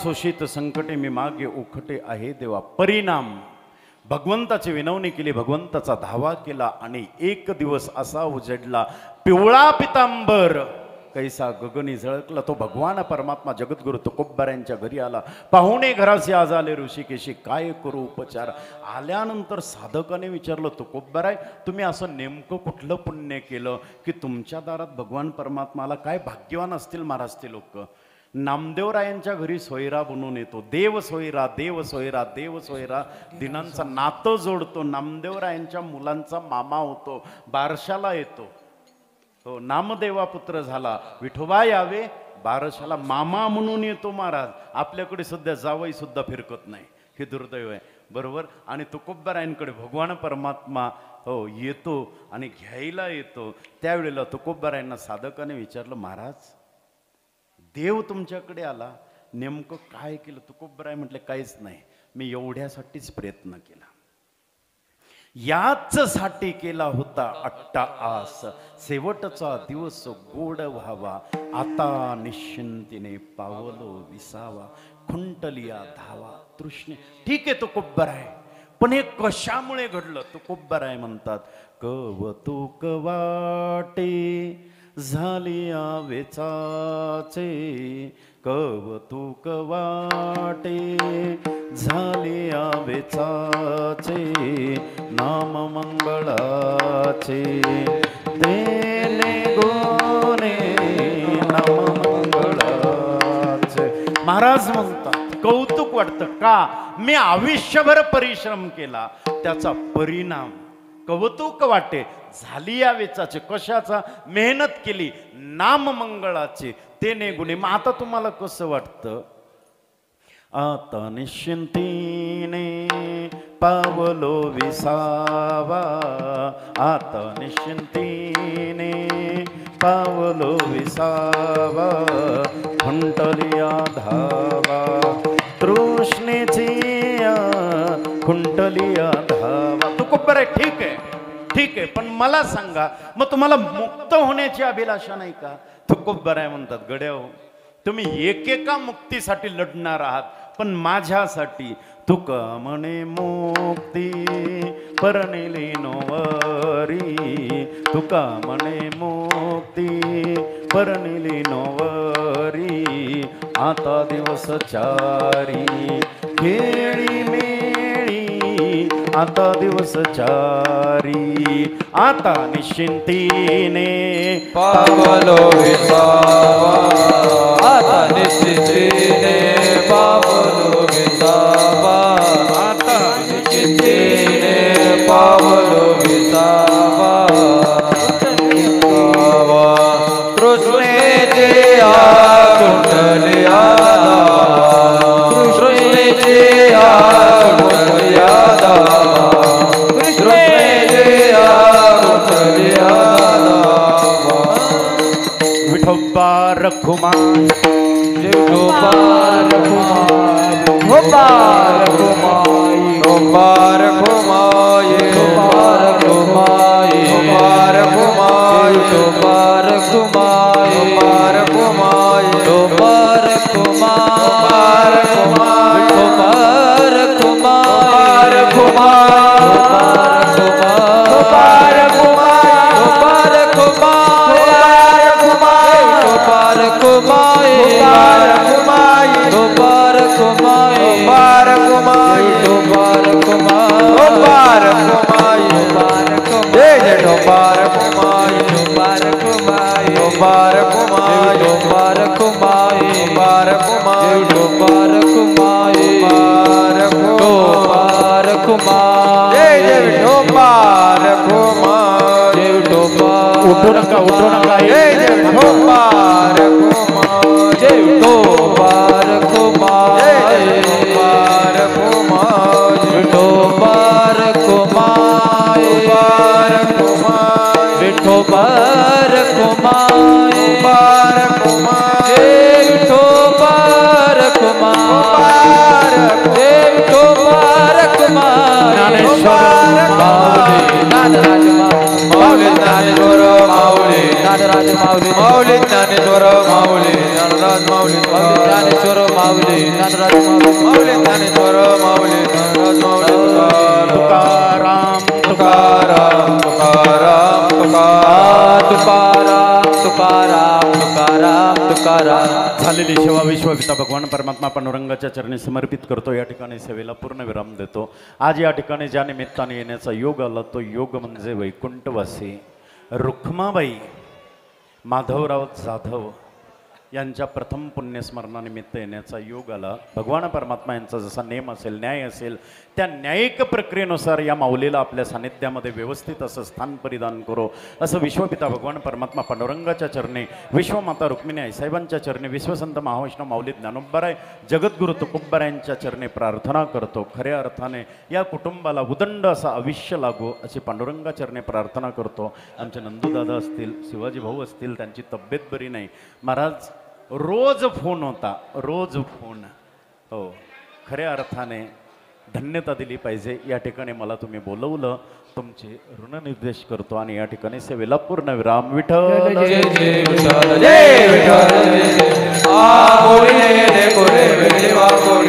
सोशित संकटे मी मागे उखटे आहे देवा. परिणाम भगवंताची विनवणी केली, भगवंताचा धावा केला आणि एक दिवस असा उजडला पिवळा पितांबर कैसा गगनी झळकला. तो भगवान परमात्मा जगद्गुरु तुकोबारायांच्या घरी आला. पाहुणे घराशी आज आले ऋषिकेशी, काय करू उपचार. आल्यानंतर साधकाने विचारलं, तुकोबाराय तुम्ही असं नेमकं कुठलं पुण्य केलं की तुमच्या दारात भगवान परमात्माला. काय भाग्यवान असतील महाराज ते लोक. नामदेवरायांच्या घरी सोयरा बनून येतो. देव सोयरा देव सोयरा देव सोयरा दिनांचा नातं जोडतो. नामदेवरायांच्या मुलांचा मामा होतो, बारशाला येतो. हो, नामदेवा पुत्र झाला, विठोबा यावे बारशाला मामा म्हणून येतो महाराज. आपल्याकडे सध्या जावई सुद्धा फिरकत नाही, हे दुर्दैव आहे बरोबर. आणि तुकोबारायांकडे भगवान परमात्मा हो येतो आणि घ्यायला येतो. त्यावेळेला तुकोबारायांना साधकाने विचारलं, महाराज देव तुमच्याकडे आला, नेमकं काय केलं. तुकोबाराय म्हटले, काहीच नाही, मी एवढ्यासाठीच प्रयत्न केला, याच साठी केला होता अट्टाआस. शेवटचा दिवस गोड व्हावा, आता निश्चिंतीने पावलो विसावा. खुंटलिया धावा तृष्णे. ठीक आहे तुकोबाराय, पण हे कशामुळे घडलं. तुकोबाराय म्हणतात, कवतुक वाटे झालिया वेचाचे, कवतुक वाटे झालिया वेचाचे. नाम मंगळाचे देणे गोने, नाम मंगळाचे. महाराज म्हणतात कौतुक वाटतं का, मी आयुष्यभर परिश्रम केला, त्याचा परिणाम कौतुक वाटे झाली या वेचाचे. कशाचा, मेहनत केली, नाम मंगळाचे तेने गुणे. मग आता तुम्हाला कसं वाटतं. आता निश्चिंतीने पावलो विसावा, आता निश्चिंतीने पावलो विसावा. खुंटलिया धावा तृष्णेची खुंटलिया धावा. तुकोबाराय ठीक आहे, ठीक आहे, पण मला सांगा, मग तुम्हाला मुक्त होण्याची अभिलाषा नाही का. तुकोबाराय म्हणतात, गड्याओ तुम्ही एकेका मुक्तीसाठी लढणार आहात, पण माझ्यासाठी तुका म्हणे मुक्ती परनिली नोवरी. तुका म्हणे मुक्ती परनिली नोवरी. आता दिवस चारी खेळी मेळी, आता दिवस चारी. आता निश्चिंतीने पावलो विसावा, आता निश्चिंतीने पावलो विसावा. आता निश्चिंतीने पावलो विसावा. तृष्णेचे कुंडलिया, तृष्णेचे कुंडलिया, विठोबा रखुमाई, विठोबा रखुमाई, विठोबा रखुमाई, विठोबा रखुमाई, विठोबा रखुमाई, विठोबा रखुमाई, विठोबा रखुमाई, विठोबा रखुमाई, विठोबा रखुमाई, विठोबा उठू नका, उठू नका. विठोबा रखुमाई, जय विठोबा रखुमाई, विठोबा रखुमाई, विठोबा रखुमाई, विठोबा रखुमाई, जय विठोबा रखुमाई, जय विठोबा रखुमाई. नादराज माऊली, नादराज माऊली, माऊली ज्ञानेश्वर माऊली ज्ञानेश्वर माऊली धनराज माऊली तुकाराम तुकाराम तुकाराम तुकाराम तुकाराम तुकाराम तुकाराम झालेली सेवा विश्वपिता भगवान परमात्मा पांडुरंगाच्या चरणी समर्पित करतो. या ठिकाणी सेवेला पूर्ण विराम देतो. आज या ठिकाणी ज्या निमित्ताने येण्याचा योग आला तो योग म्हणजे वैकुंठवासी रुक्माबाई माधवराव जाधव यांच्या प्रथम पुण्यस्मरणानिमित्त येण्याचा योग आला. भगवान परमात्मा यांचा जसा नेम असेल, न्याय असेल, त्या न्यायिक प्रक्रियेनुसार या माऊलीला आपल्या सानिध्यामध्ये व्यवस्थित असं स्थान परिधान करो असं विश्वपिता भगवान परमात्मा पांडुरंगाच्या चरणी, विश्वमाता रुक्मिणी आईसाहेबांच्या चरणी, विश्वसंत महावैष्णव माऊली ज्ञानोबराय जगद्गुरु तुकोबरायांच्या चरणी प्रार्थना करतो. खऱ्या अर्थाने या कुटुंबाला उदंड असा आयुष्य लागो अशी पांडुरंगा चरणी प्रार्थना करतो. आमचे नंदूदादा असतील, शिवाजी भाऊ असतील, त्यांची तब्येत बरी नाही. महाराज रोज फोन होता, रोज फोन. हो, खऱ्या अर्थाने धन्यता दिली पाहिजे. या ठिकाणी मला तुम्ही बोलवलं, तुमचे ऋणनिर्देश करतो आणि या ठिकाणी सेवेला पूर्ण विराम. विठ्ठल जय जय विठ्ठल जय विठ्ठल जय जय आ बोलिले रे बोले वेळेवा बोले